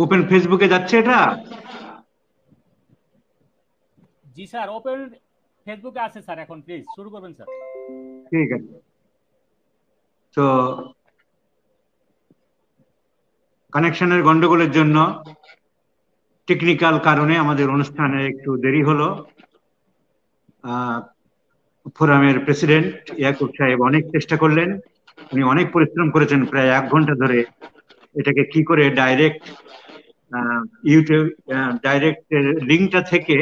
Open ফেসবুকে যাচ্ছে এটা? জি স্যার, ওপেন ফেসবুকে আছে স্যার। এখন প্লিজ শুরু করবেন স্যার। ঠিক আছে। তো কানেকশনের গন্ডগোলের জন্য, টেকনিক্যাল কারণে আমাদের অনুষ্ঠানে একটু দেরি হলো। আহ, ফোরামের প্রেসিডেন্ট ইয়াকুব সাহেব অনেক চেষ্টা করলেন, উনি অনেক পরিশ্রম করেছেন প্রায় 1 ঘন্টা ধরে এটাকে কি করে ডাইরেক্ট ইউটিউব ডাইরেক্ট লিঙ্কটা থেকে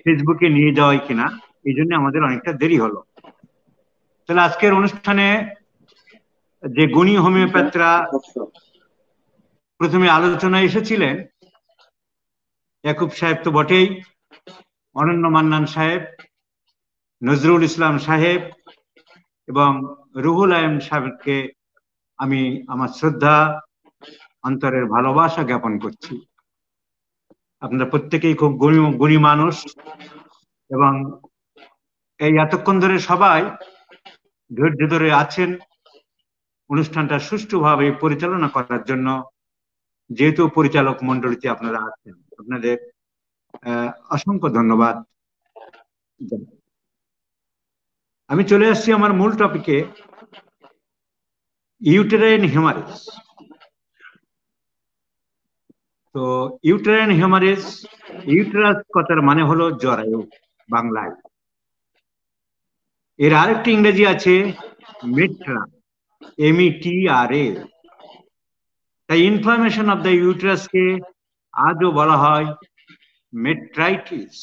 ফেসবুকে নিয়ে যাওয়াই কিনা, এই জন্য আমাদের অনেকটা দেরি হলো। তাহলে আজকের অনুষ্ঠানে যে গুণী হোমিওপ্যাথরা প্রথমে আলোচনায় এসেছিলেন, ইয়াকুব সাহেব তো বটেই, অনন্য মান্নান সাহেব, নজরুল ইসলাম সাহেব এবং রুহুল আয়ন সাহেবকে আমি আমার শ্রদ্ধা, অন্তরের ভালোবাসা জ্ঞাপন করছি। আপনারা প্রত্যেকেই খুব গুণী গুণী মানুষ, এবং এই এতক্ষণ ধরে সবাই ধৈর্য ধরে আছেন অনুষ্ঠানটা সুষ্ঠুভাবে পরিচালনা করার জন্য। যেহেতু পরিচালক মন্ডলীতে আপনারা আছেন, আপনাদের অসংখ্য ধন্যবাদ। আমি চলে আসছি আমার মূল টপিকে, ইউটেরাইন হেমারেজ। তো ইউটেরাইন হেমারেজ, ইউটেরাস কথার মানে হলো জরায়ু বাংলায়। এর আরেকটি ইংরেজি আছে মেট্রা, METRA। তাই ইনফ্লামেশন অফ দ্য ইউটেরাসকে আজও বলা হয় metritis.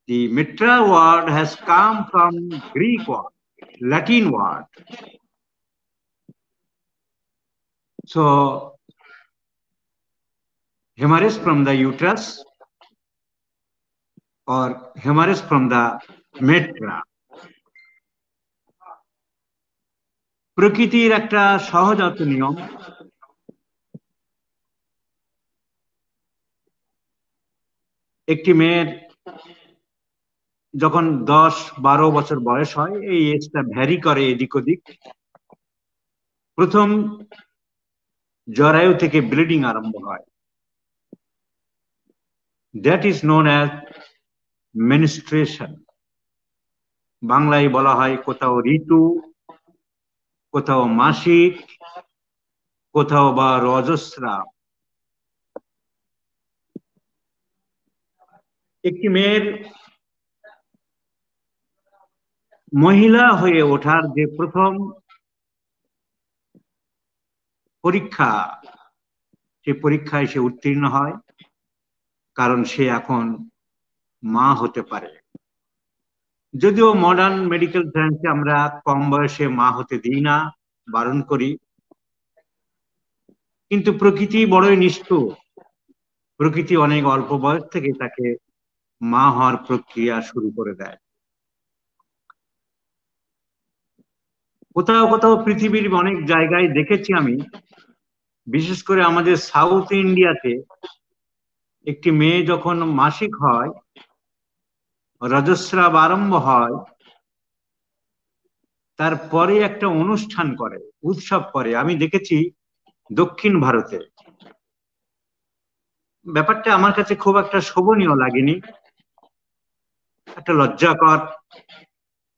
The metra word has come from Greek word, Latin word. So hemorrhage from the uterus or hemorrhage from the metra, প্রকৃতির একটা সহজাত নিয়ম। একটি মেয়ের যখন 10-12 বছর বয়স হয়, এই এজটা ভ্যারি করে এদিক ওদিক, প্রথম জরায়ু থেকে ব্লিডিং আরম্ভ হয়। That is known as menstruation. বাংলায় বলা হয় কোথাও ঋতু, কোথাও মাসিক, কোথাও বা রজস্রাব। একটি মেয়ের মহিলা হয়ে ওঠার যে প্রথম পরীক্ষা, সে পরীক্ষায় সে উত্তীর্ণ হয়, কারণ সে এখন মা হতে পারে। যদিও মডার্ন মেডিকেল সায়েন্সে আমরা কম বয়সে মা হতে দিই না, বারণ করি, কিন্তু প্রকৃতি বড়ই নিষ্ঠুর। প্রকৃতি অনেক অল্প বয়স থেকে তাকে মা হওয়ার প্রক্রিয়া শুরু করে দেয়। কোথাও কোথাও পৃথিবীর অনেক জায়গায় দেখেছি আমি, বিশেষ করে আমাদের সাউথ ইন্ডিয়াতে, একটি মেয়ে যখন মাসিক হয়, রজস্রাব আরম্ভ হয়, তারপরে একটা অনুষ্ঠান করে, উৎসব করে। আমি দেখেছি দক্ষিণ ভারতে। ব্যাপারটা আমার কাছে খুব একটা শোভনীয় লাগেনি, একটা লজ্জাকর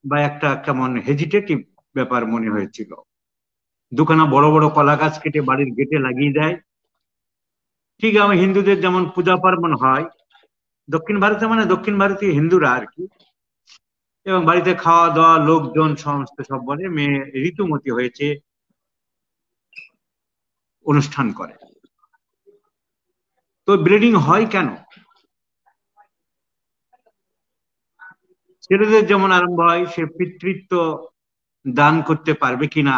বা একটা কেমন হেজিটেটিভ ব্যাপার মনে হয়েছিল। দুখানা বড় বড় কলা গাছ কেটে বাড়ির গেটে লাগিয়ে দেয়। ঠিক আমি হিন্দুদের যেমন পূজা পার্বণ হয়, দক্ষিণ ভারতে মানে দক্ষিণ ভারতীয় হিন্দুরা আর কি, এবং বাড়িতে খাওয়া দাওয়া, লোকজন সমস্ত সব বলে মেয়ে ঋতুমতী হয়েছে, অনুষ্ঠান করে। তো ব্লিডিং হয় কেন? ছেলেদের যেমন আরম্ভ হয়, সে পিতৃত্ব দান করতে পারবে কিনা,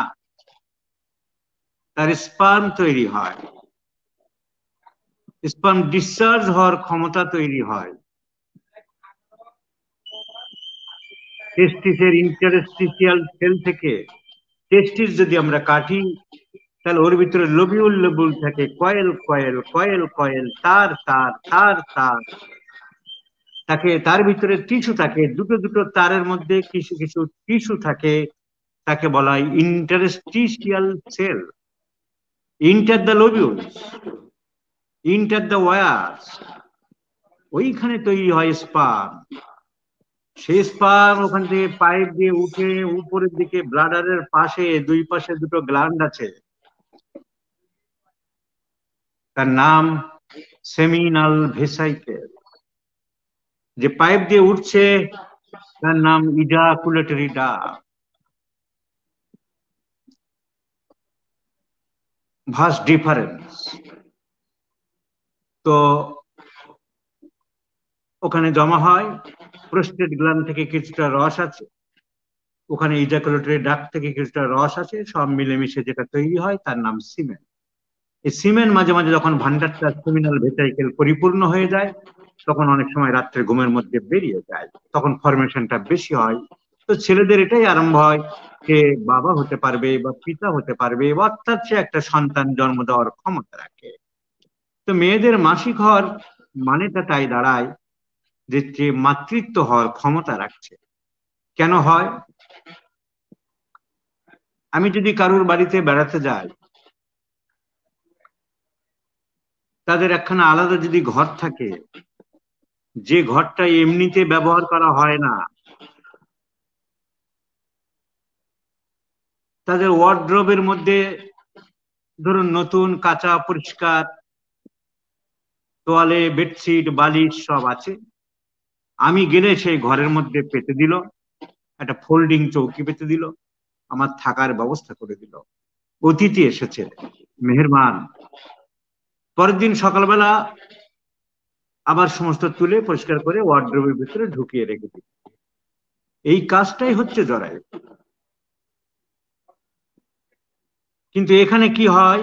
তার স্পার্ম তৈরি হয়, স্পার্ম ডিসচার্জ হওয়ার ক্ষমতা তৈরি হয়। টেস্টিসের ইন্টারস্টিশিয়াল সেল থেকে টেস্টিস যদি আমরা কাটি, তাহলে ওর ভিতরে লোবিউল লোবিউল থাকে, কয়েল কয়েল কয়েল কয়েল, তার তার তার তার থাকে, তার ভিতরে টিস্যু থাকে, দুটো দুটো তারের মধ্যে কিছু কিছু টিস্যু থাকে, তাকে বলা হয় interstitial cell. Inter the lobules, inter the wars, ওইখানে তৈরি হয় স্পার্ম। সেই স্পার্ম ওখান থেকে পাইপ দিয়ে উঠে উপরের দিকে ব্লাডারের পাশে, দুই পাশে দুটো গ্ল্যান্ড আছে, তার নাম সেমিনাল ভেসাইকেল। যে পাইপ দিয়ে উঠছে তার নাম ইজাকুলেটরি ডাক্ট। Vast difference. তো ওখানে জমা হয়, প্রোস্টেট গ্ল্যান্ড থেকে কিছুটা রস আছে, ওখানে ইজাকুলেটরি ডাক্ট থেকে কিছুটা রস আছে, সব মিলেমিশে যেটা তৈরি হয় তার নাম সিমেন। এই সিমেন মাঝে মাঝে যখন ভান্ডারটা সেমিনাল ভেসাইকেল পরিপূর্ণ হয়ে যায়, তখন অনেক সময় রাত্রে ঘুমের মধ্যে বেরিয়ে যায়, তখন ফরমেশনটা বেশি হয়। তো ছেলেদের এটাই আরম্ভ হয় যে বাবা হতে পারবে বা পিতা হতে পারবে, অর্থাৎ সে একটা সন্তান জন্ম দেওয়ার ক্ষমতা রাখে। তো মেয়েদের মাসিক হওয়ার মানেটা তাই দাঁড়ায় যে সে মাতৃত্ব হওয়ার ক্ষমতা রাখছে। কেন হয়? আমি যদি কারুর বাড়িতে বেড়াতে যাই, তাদের একখানা আলাদা যদি ঘর থাকে, যে ঘরটা এমনিতে ব্যবহার করা হয় না, তাদের ওয়ার্ড্রোবের মধ্যে ধরুন নতুন কাঁচা পরিষ্কার তোয়ালে, বেডশিট, বালিশ সব আছে, আমি গেলে সেই ঘরের মধ্যে পেতে দিল, একটা ফোল্ডিং চৌকি পেতে দিল, আমার থাকার ব্যবস্থা করে দিল। অতিথি এসেছে, মেহেরবান। পরের দিন সকালবেলা আবার সমস্ত তুলে পরিষ্কার করে ওয়ার্ড্রোবের ভিতরে ঢুকিয়ে রেখে দিল। এই কাজটাই হচ্ছে জরায়ু। কিন্তু এখানে কি হয়,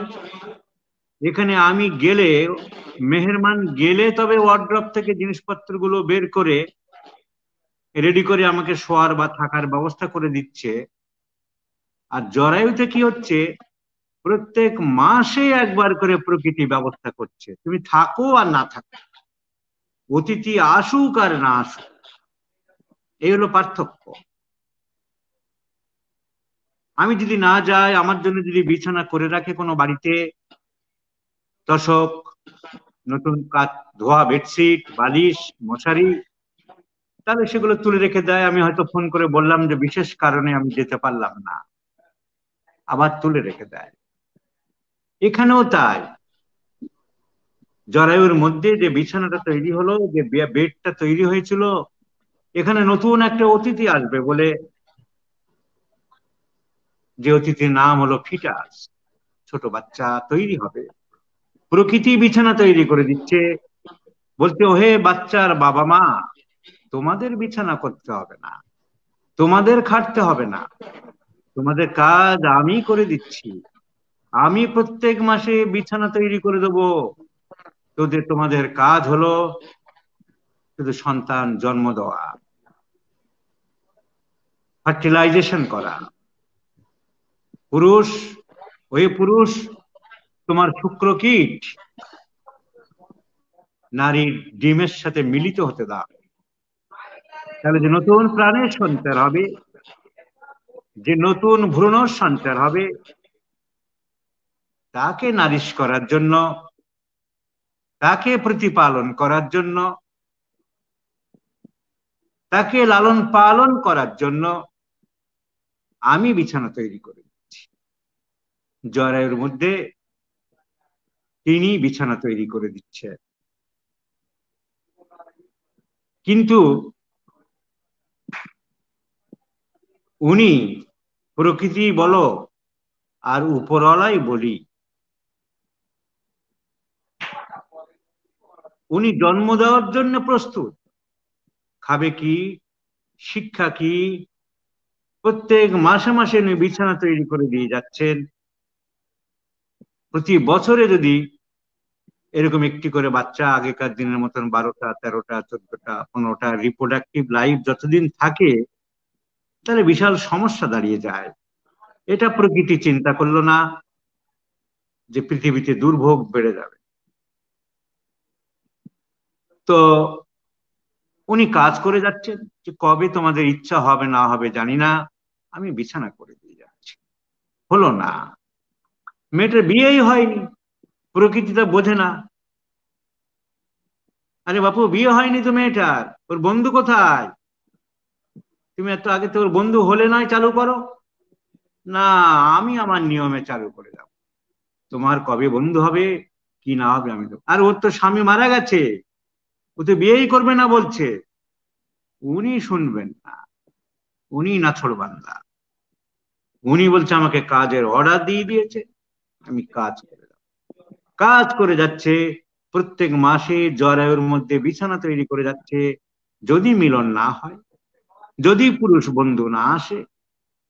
এখানে আমি গেলে, মেহেরমান গেলে তবে ওয়ার্ড্রপ থেকে জিনিসপত্রগুলো বের করে রেডি করে আমাকে শোয়ার বা থাকার ব্যবস্থা করে দিচ্ছে। আর জরায়ুতে কি হচ্ছে, প্রত্যেক মাসে একবার করে প্রকৃতি ব্যবস্থা করছে, তুমি থাকো আর না থাকো, অতিথি আসুক আর না আসুক, এই হলো পার্থক্য। আমি যদি না যাই, আমার জন্য যদি বিছানা করে রাখে কোনো বাড়িতে, তোশক, নতুন ধোয়া বেডশিট, বালিশ, মশারি, তাহলে সেগুলো তুলে রেখে দেয়। আমি হয়তো ফোন করে বললাম যে বিশেষ কারণে আমি যেতে পারলাম না, আবার তুলে রেখে দেয়। এখানেও তাই, জরায়ুর মধ্যে যে বিছানাটা তৈরি হলো, যে বেডটা তৈরি হয়েছিল, এখানে নতুন একটা অতিথি আসবে বলে, যে অতিথির নাম হলো ফিটাস, ছোট বাচ্চা তৈরি হবে। প্রকৃতি বিছানা তৈরি করে দিচ্ছে, বলছে ওহে বাচ্চার বাবা মা, তোমাদের বিছানা করতে হবে না, তোমাদের খাটতে হবে না, তোমাদের কাজ আমি করে দিচ্ছি। আমি প্রত্যেক মাসে বিছানা তৈরি করে দেবো, তোমাদের কাজ হলো শুধু সন্তান জন্ম দেওয়া, ফার্টিলাইজেশন করা। পুরুষ, ওই পুরুষ, তোমার শুক্রকীট নারীর ডিমের সাথে মিলিত হতে দাও, তাহলে যে নতুন প্রাণের সঞ্চার হবে, যে নতুন ভ্রূণ সঞ্চার হবে, তাকে নারিশ করার জন্য, তাকে প্রতিপালন করার জন্য, তাকে লালন পালন করার জন্য আমি বিছানা তৈরি করে দিচ্ছি। জরায়ুর মধ্যে তিনি বিছানা তৈরি করে দিচ্ছে। কিন্তু উনি, প্রকৃতি বলো আর উপরওয়ালাই বলি, উনি জন্ম দেওয়ার জন্য প্রস্তুত। খাবে কি, শিক্ষা কি, প্রত্যেক মাসে মাসে উনি বিছানা তৈরি করে দিয়ে যাচ্ছেন। প্রতি বছরে যদি এরকম একটি করে বাচ্চা, আগেকার দিনের মতন 12টা, 13টা, 14টা, 15টা রিপ্রোডাক্টিভ লাইফ যতদিন থাকে, তাহলে বিশাল সমস্যা দাঁড়িয়ে যায়। এটা প্রকৃতি চিন্তা করলো না যে পৃথিবীতে দুর্ভোগ বেড়ে যাবে। তো উনি কাজ করে যাচ্ছেন, যে কবে তোমাদের ইচ্ছা হবে না হবে জানি না, আমি বিছানা করে দিয়ে যাচ্ছি। হলো না। মেয়েটার বিয়েই হয়নি, প্রকৃতিটা বোঝে না। আরে বাপু, বিয়ে হয়নি তো মেয়েটার, ওর বন্ধু কোথায়? তুমি এত আগে তো ওর বন্ধু হলে নয় চালু করো। না, আমি আমার নিয়মে চালু করে যাব। তোমার কবে বন্ধু হবে কি না হবে আমি তো, আর ওর তো স্বামী মারা গেছে, ও তো বিয়েই করবে না বলছে। উনি শুনবেন না, উনি নাছোড়বান্দা। উনি বলছে আমাকে কাজের অর্ডার দিয়ে দিয়েছে, আমি কাজ করে যাব। কাজ করে যাচ্ছে, প্রত্যেক মাসে জরায়ুর মধ্যে বিছানা তৈরি করে যাচ্ছে। যদি মিলন না হয়, যদি পুরুষ বন্ধু না আসে,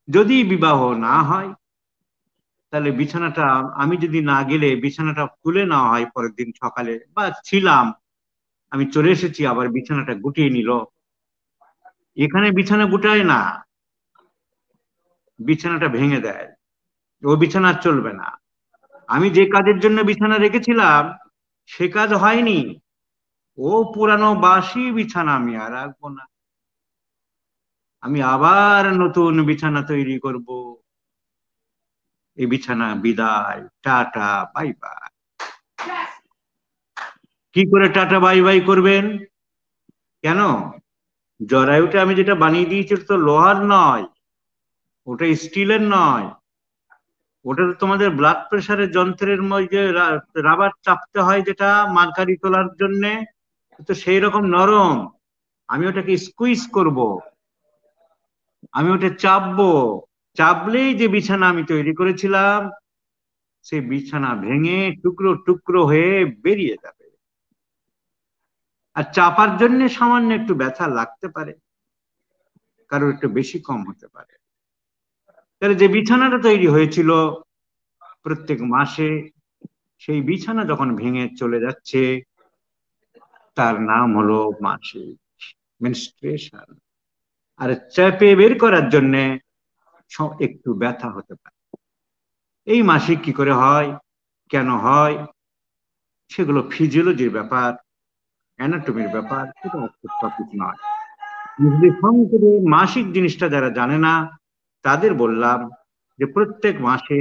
যদি বিবাহ না হয়, তাহলে বিছানাটা, আমি যদি না গেলে বিছানাটা তুলে নেওয়া হয় পরের দিন সকালে, বা ছিলাম, আমি চলে এসেছি, আবার বিছানাটা গুটিয়ে নিল। এখানে বিছানা গুটায় না, বিছানাটা ভেঙে দেয়। ও বিছানা আর চলবে না। আমি যে কাজের জন্য বিছানা রেখেছিলাম সে কাজ হয়নি, ও পুরানো বাসি বিছানা আমি আর রাখবো না, আমি আবার নতুন বিছানা তৈরি করব। এই বিছানা বিদায়, টাটা বাই বাই। কি করে টাটা বাই বাই করবেন? কেন? জরায়ুটা আমি যেটা বানিয়ে দিয়েছি ওটা তো লোহার নয়, ওটা স্টিলের নয়। ওটা তো তোমাদের ব্লাড প্রেশারের যন্ত্রের মধ্যে রাবার চাপতে হয়, যেটা মার্কারি তোলার জন্য, তো সেই রকম নরম। আমি ওটাকে স্কুইজ করব, আমি ওটা চাপবো। চাপলেই যে বিছানা আমি তৈরি করেছিলাম সেই বিছানা ভেঙে টুকরো টুকরো হয়ে বেরিয়ে যাবে। আর চাপার জন্য সামান্য একটু ব্যথা লাগতে পারে, কারোর একটু বেশি কম হতে পারে। তাহলে যে বিছানাটা তৈরি হয়েছিল প্রত্যেক মাসে, সেই বিছানা যখন ভেঙে চলে যাচ্ছে, তার নাম হলো মাসিক, মেনস্ট্রুয়েশন। আর চাপে বের করার জন্য একটু ব্যথা হতে পারে। এই মাসিক কি করে হয়, কেন হয়, সেগুলো ফিজিওলজির ব্যাপার, অ্যানাটমির ব্যাপার, এটা আজকের টপিক নয়। সংক্ষেপে মাসিক জিনিসটা যারা জানে না তাদের বললাম যে প্রত্যেক মাসে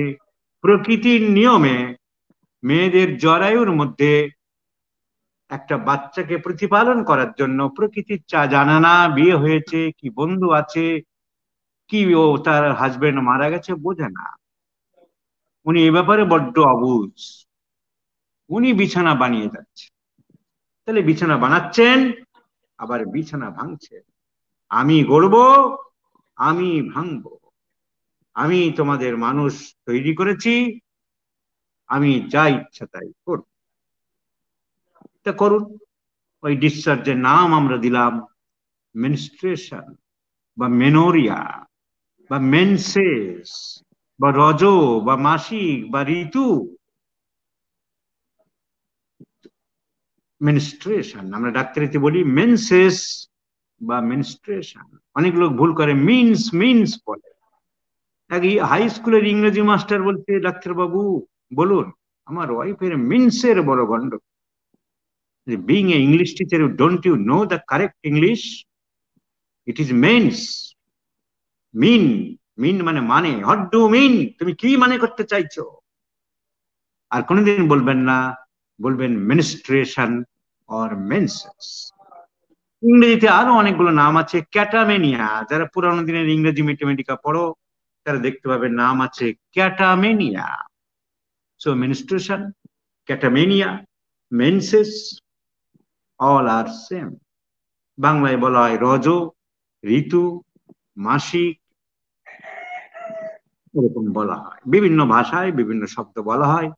প্রকৃতির নিয়মে মেয়েদের জরায়ুর মধ্যে একটা বাচ্চাকে প্রতিপালন করার জন্য, প্রকৃতির জানে না বিয়ে হয়েছে কি বন্ধু আছে কি ও তার হাজবেন্ড মারা গেছে বোঝে না, উনি এ ব্যাপারে বড্ড অবুঝ, উনি বিছানা বানিয়ে যাচ্ছে। তাহলে বিছানা বানাচ্ছেন, আবার বিছানা ভাঙছে। আমি গড়বো, আমি ভাঙবো, আমি তোমাদের মানুষ তৈরি করেছি, আমি যা ইচ্ছা তাই করব। তা করুন। ওই ডিসচার্জের নাম আমরা দিলাম মেনস্ট্রুয়েশন, বা মেনোরিয়া, বা মেনসেস, বা রজ, বা মাসিক, বা ঋতু। মেনস্ট্রুয়েশন আমরা ডাক্তারিতে বলি মেনসেস বা মেনস্ট্রুয়েশন। অনেক লোক ভুল করে মিন্স মিন্স বলে। এক হাই স্কুলের ইংরেজি মাস্টার বলছে, ডাক্তারবাবু বলুন, আমার ওয়াইফের মিন্সের বড় Gond. Being an English teacher, don't you know the correct English? It is means. মিন, মিন মানে মানে, হোয়াট ডু মিন, তুমি কি মানে করতে চাইছো? আর কোনোদিন বলবেন না, বলবেন মেনস্ট্রুয়েশন অর মেন্সেস। ইংরেজিতে আরো অনেকগুলো নাম আছে, ক্যাটামেনিয়া, যারা পুরানো দিনের ইংরেজি ম্যাথমেটিকা পড়ো তারা দেখতে পাবে নাম আছে ক্যাটামেনিয়া। সো মেনস্ট্রুয়েশন, ক্যাটামেনিয়া, মেন্সেস, অল আর সেম। বাংলায় বলা হয় রজ, ঋতু, মাসিক, এরকম বলা হয়। বিভিন্ন ভাষায় বিভিন্ন শব্দ বলা হয়।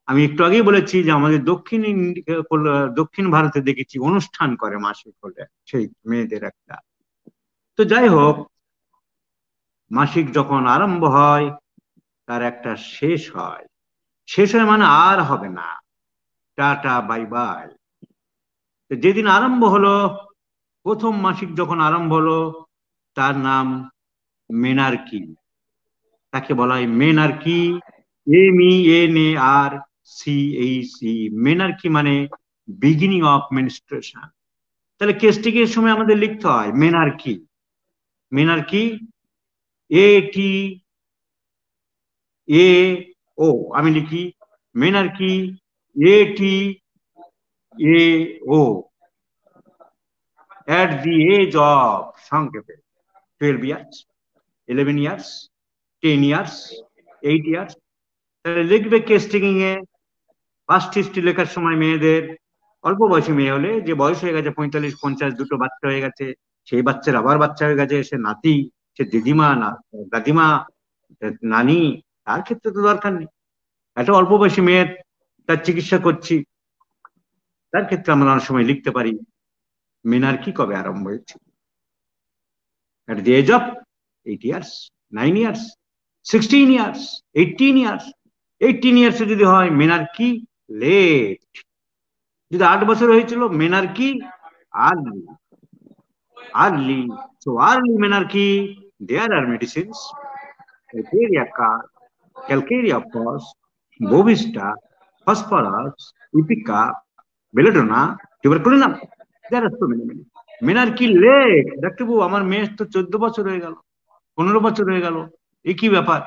আমি একটু আগেই বলেছি যে আমাদের দক্ষিণ ভারতে দেখেছি অনুষ্ঠান করে মাসিক হলে সেই মেয়েদের একটা। তো যাই হোক, মাসিক যখন আরম্ভ হয় তার একটা শেষ হয়, শেষ হয় মানে আর হবে না, টাটা বাই বাই। যেদিন আরম্ভ হলো, প্রথম মাসিক যখন আরম্ভ হলো, তার নাম মেনার্কি। তাকে বলা হয় মেনার্কি, MENARCHE। মেনার্কি মানে বিগিনিং অফ মেনস্ট্রুয়েশন। তাহলে কেসটিকে সময় আমাদের লিখতে হয় মেনার্কি, মেনার্কি, AT, ও আমি লিখি মেনার্কি ATAO at the age of সংক্ষেপে 12 years 11 years 10 years 8 years তাহলে লিখবে case taking a first history লেখার সময় মেয়েদের অল্প বয়সী মেয়ে হলে যে বয়স হয়ে গেছে 45-50 দুটো বাচ্চা হয়ে গেছে, সেই বাচ্চার আবার বাচ্চা হয়ে গেছে, সে নাতি, সে দিদিমা না দাদিমা নানি, তার ক্ষেত্রে তো দরকার নেই। একটা অল্প বয়সী মেয়ের তার চিকিৎসা করছি, তার ক্ষেত্রে আমরা অনেক সময় লিখতে পারি মেনার্কি কবে আরম্ভ হয়েছে, at the age of 8 years 9 years 16 years 18 years 18 years যদি হয় মেনার্কি লেট, যদি 8 বছর হয়েছিল menarche early early so early menarche there are medicines calcarea calcarea phos bovista phosphorus ipeca belladonna tuberculinum there are so many menarche late. ডাক্তারবাবু আমার মেয়ের তো 14 বছর হয়ে গেল 15 বছর হয়ে গেল, এ কি ব্যাপার,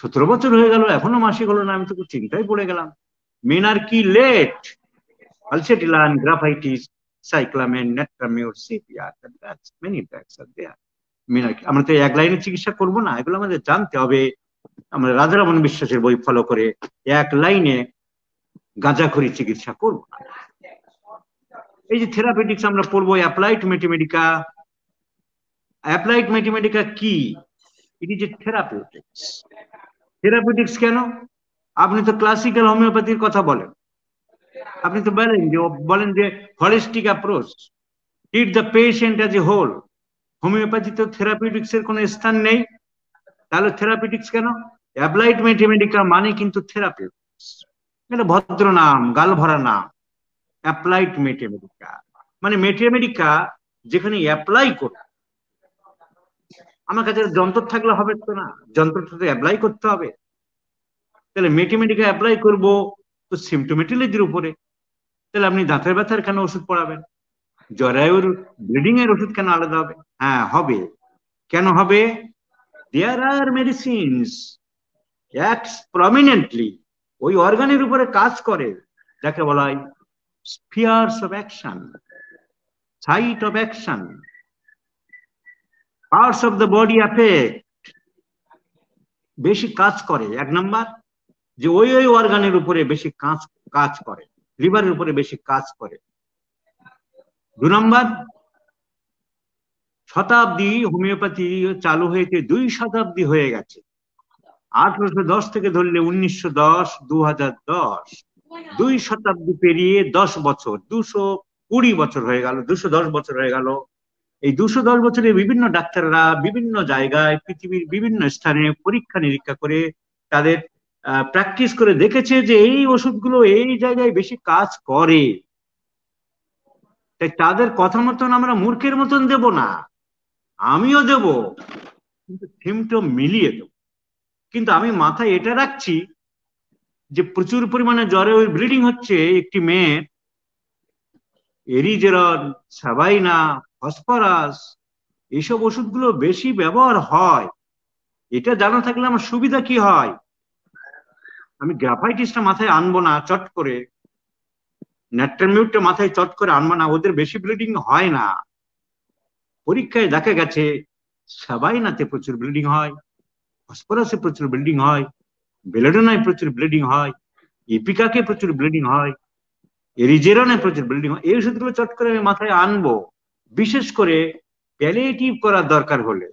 17 বছর হয়ে গেল এখনো মাসিক হলো না, আমি তো চিন্তায় পড়ে গেলাম। মেনার্কি late আলসেটিলান graphites cyclamen নেট্রামিউর CPR many drugs আর দেয়ার। মেনার্কি আমরা তো এক লাইনে চিকিৎসা করব না, এগুলো আমাদের জানতে হবে। আমরা রাজারামন বিশ্বাসের বই ফলো করে এক লাইনে গাঁজাখড়ি চিকিৎসা করব না। এই যে থেরাপিউটিক্স আমরা পড়বো অ্যাপ্লাইড ম্যাথমেটিকা, অ্যাপ্লাইড ম্যাথমেটিকা কি, it is a therapeutics. Therapeutics কেন? আপনি তো ক্লাসিক্যাল হোমিওপ্যাথির কথা বলেন, আপনি তো বলেন যে holistic approach, treat the patient as a whole. হোমিওপ্যাথিতে থেরাপিউটিক্স এর কোনো স্থান নেই, তাহলে থেরাপিউটিক্স কেন? অ্যাপ্লাইড ম্যাথমেটিকা মানে কিন্তু থেরাপিউটিক্স, এটা ভদ্র নাম, গাল ভরা নাম। অ্যাপ্লাইড ম্যাথমেটিকা মানে ম্যাথমেটিকা যেখানে অ্যাপ্লাই করতে, আমার কাছে যন্ত্র থাকলে হবে তো না, যন্ত্রটা তো অ্যাপ্লাই করতে হবে। তাহলে ম্যাথমেটিকা অ্যাপ্লাই করবো তো সিমটোমেটোলজির উপরে, তাহলে আপনি দাঁতের ব্যথার কেন ওষুধ পড়াবেন? জরায়ুর ব্লিডিং এর ওষুধ কেন আলাদা হবে? হ্যাঁ হবে, কেন হবে? There are medicines acts prominently, ওই অর্গানের উপরে কাজ করে, যাকে বলা হয় spheres of action, site of action, parts of the body affect, বেশি কাজ করে। এক নাম্বার যে ওই ওই অর্গানের উপরে বেশি কাজ করে, লিভারের উপরে বেশি কাজ করে। 2 নম্বর, শতাব্দী হোমিওপ্যাথি চালু হয়েছে 2 শতাব্দী হয়ে গেছে, 1810 থেকে ধরলে 1910 2010, 2 শতাব্দী পেরিয়ে 10 বছর 220 বছর হয়ে গেল, 210 বছর হয়ে গেল। এই 210 বছরে বিভিন্ন ডাক্তাররা বিভিন্ন জায়গায় পৃথিবীর বিভিন্ন স্থানে পরীক্ষা নিরীক্ষা করে তাদের প্র্যাকটিস করে দেখেছে যে এই ওষুধগুলো এই জায়গায় বেশি কাজ করে। তাই তাদের কথা মতন আমরা মূর্খের মতন দেব না, আমিও দেব, কিন্তু সিমটম মিলিয়ে দেব। কিন্তু আমি মাথায় এটা রাখছি যে প্রচুর পরিমাণে জ্বরে ওই ব্লিডিং হচ্ছে একটি মেয়ের, এরিজেরন, সাবাইনা, ফসফরাস, এইসব ওষুধগুলো বেশি ব্যবহার হয়। এটা জানা থাকলে আমার সুবিধা কি হয়? আমি গ্রাফাইটিসটা মাথায় আনবো না চট করে, ন্যাট্রামিউটটা মাথায় চট করে আনবো না, ওদের বেশি ব্লিডিং হয় না। পরীক্ষায় দেখা গেছে সাবাইনাতে প্রচুর ব্লিডিং হয়, ফসফরাসে প্রচুর ব্লিডিং হয়, বেলেডোনায় প্রচুর ব্লিডিং হয়, ইপিকাকে প্রচুর ব্লিডিং হয়, এরিজেরনে প্রচুর ব্লিডিং হয়। এই ওষুধগুলো চট করে আমি মাথায় আনবো, বিশেষ করে প্যালিয়েটিভ করার দরকার হলে,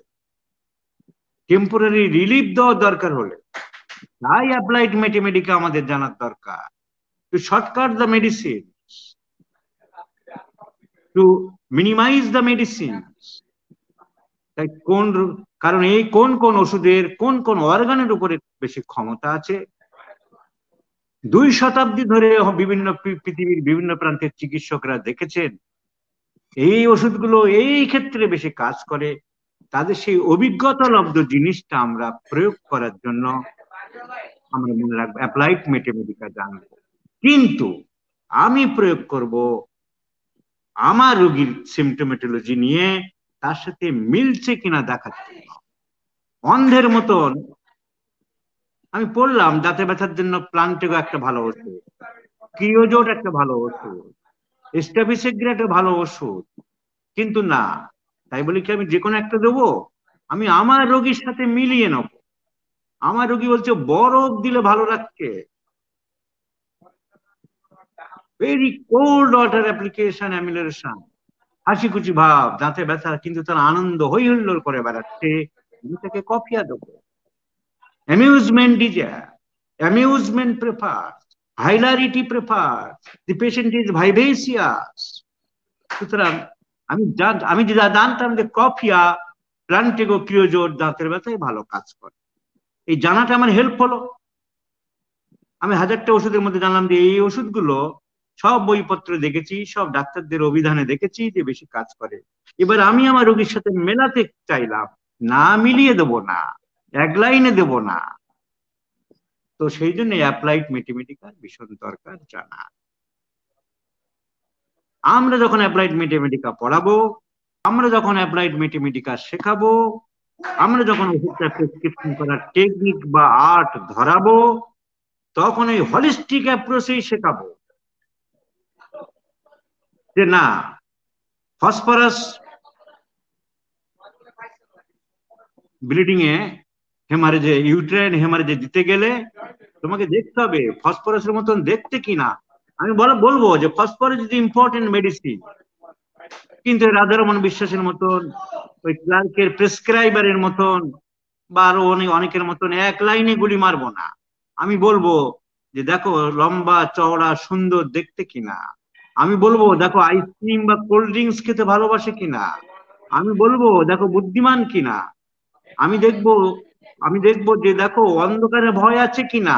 টেম্পোরারি রিলিফ দেওয়ার দরকার হলে। তাই অ্যাপ্লাইড ম্যাথমেটিকা আমাদের জানার দরকার, to shortcut the medicine, to minimize the medicine. তাই কারণ এই কোন কোন ওষুধের কোন কোন অর্গানের উপরে বেশি ক্ষমতা আছে। 2 শতাব্দী ধরে বিভিন্ন পৃথিবীর বিভিন্ন প্রান্তের চিকিৎসকরা দেখেছেন এই ওষুধগুলো এই ক্ষেত্রে বেশি কাজ করে। তাদের সেই অভিজ্ঞতা লব্ধ জিনিসটা আমরা প্রয়োগ করার জন্য আমরা মনে রাখবো অ্যাপ্লাইড ম্যাথমেটিকা জানবো, কিন্তু আমি প্রয়োগ করব আমার রোগীর সিমটোমেটোলজি নিয়ে, তার সাথে মিলছে কিনা দেখার জন্য। অন্ধের মতন আমি পড়লাম দাঁতে ব্যথার জন্য প্লান্টেগো একটা ভালো ওষুধ, ক্রিওজোট একটা ভালো ওষুধ, স্টাফিসেগ্রা একটা ভালো ওষুধ, কিন্তু না, তাই বলি কি আমি যে কোনো একটা দেবো? আমি আমার রোগীর সাথে মিলিয়ে নেব। আমার রোগী বলছে বরফ দিলে ভালো লাগছে, ভেরি কোল্ড ওয়াটার অ্যাপ্লিকেশন অ্যামিলেশন, হাসি খুশি ভাব, দাঁতে ব্যথা, কিন্তু তার আনন্দ হই হুল্লোড় করে বেড়াচ্ছে, আমি তাকে কফিয়া দেবো। Amusement desire, amusement prefer, hilarity prefer, the patient is vivacious. সুতরাং আমি যেটা জানতাম যে কফিয়া, প্লান্টেগো, ক্রিওজোট দাঁতের ব্যথায় ভালো কাজ করে, এই জানাটা আমার হেল্প হলো। আমি হাজারটা ওষুধের মধ্যে জানলাম যে এই ওষুধগুলো সব বইপত্র দেখেছি, সব ডাক্তারদের অভিধানে দেখেছি যে বেশি কাজ করে। এবার আমি আমার রোগীর সাথে মেলাতে চাইলাম, না মিলিয়ে দেবো না, এক লাইনে দেবো না। তো সেই জন্য অ্যাপ্লাইড ম্যাথমেটিক্যাল ভীষণ দরকার জানা। আমরা যখন অ্যাপ্লাইড ম্যাথমেটিকা পড়াবো, আমরা যখন অ্যাপ্লাইড ম্যাথমেটিকা শেখাবো, আমরা যখন ওষুধটা প্রেসক্রিপশন করার টেকনিক বা আর্ট ধরাবো, তখন এই হলিস্টিক অ্যাপ্রোচেই শেখাবো যে না, ফসফরাস ব্লিডিং এ, হেমারেজে, ইউট্রাইন হেমারেজে দিতে গেলে তোমাকে দেখতে হবে ফসফরাসের মতন দেখতে কিনা। আমি বলবো যে ফসফরাস ইজ ইম্পর্টেন্ট মেডিসিন, কিন্তু রাধারমন বিশ্বাসের মতন, ওই ক্লার্কের প্রেসক্রাইবারের মতন, বা আরো অনেকের মতন এক লাইনে গুলি মারবো না। আমি বলবো যে দেখো লম্বা চওড়া সুন্দর দেখতে কিনা। আমি বলবো দেখো আইসক্রিম বা কোল্ড ড্রিঙ্কস খেতে ভালোবাসে কিনা। আমি বলবো দেখো বুদ্ধিমান কিনা। আমি দেখবো আমি দেখবো যে দেখো অন্ধকারে ভয় আছে কিনা,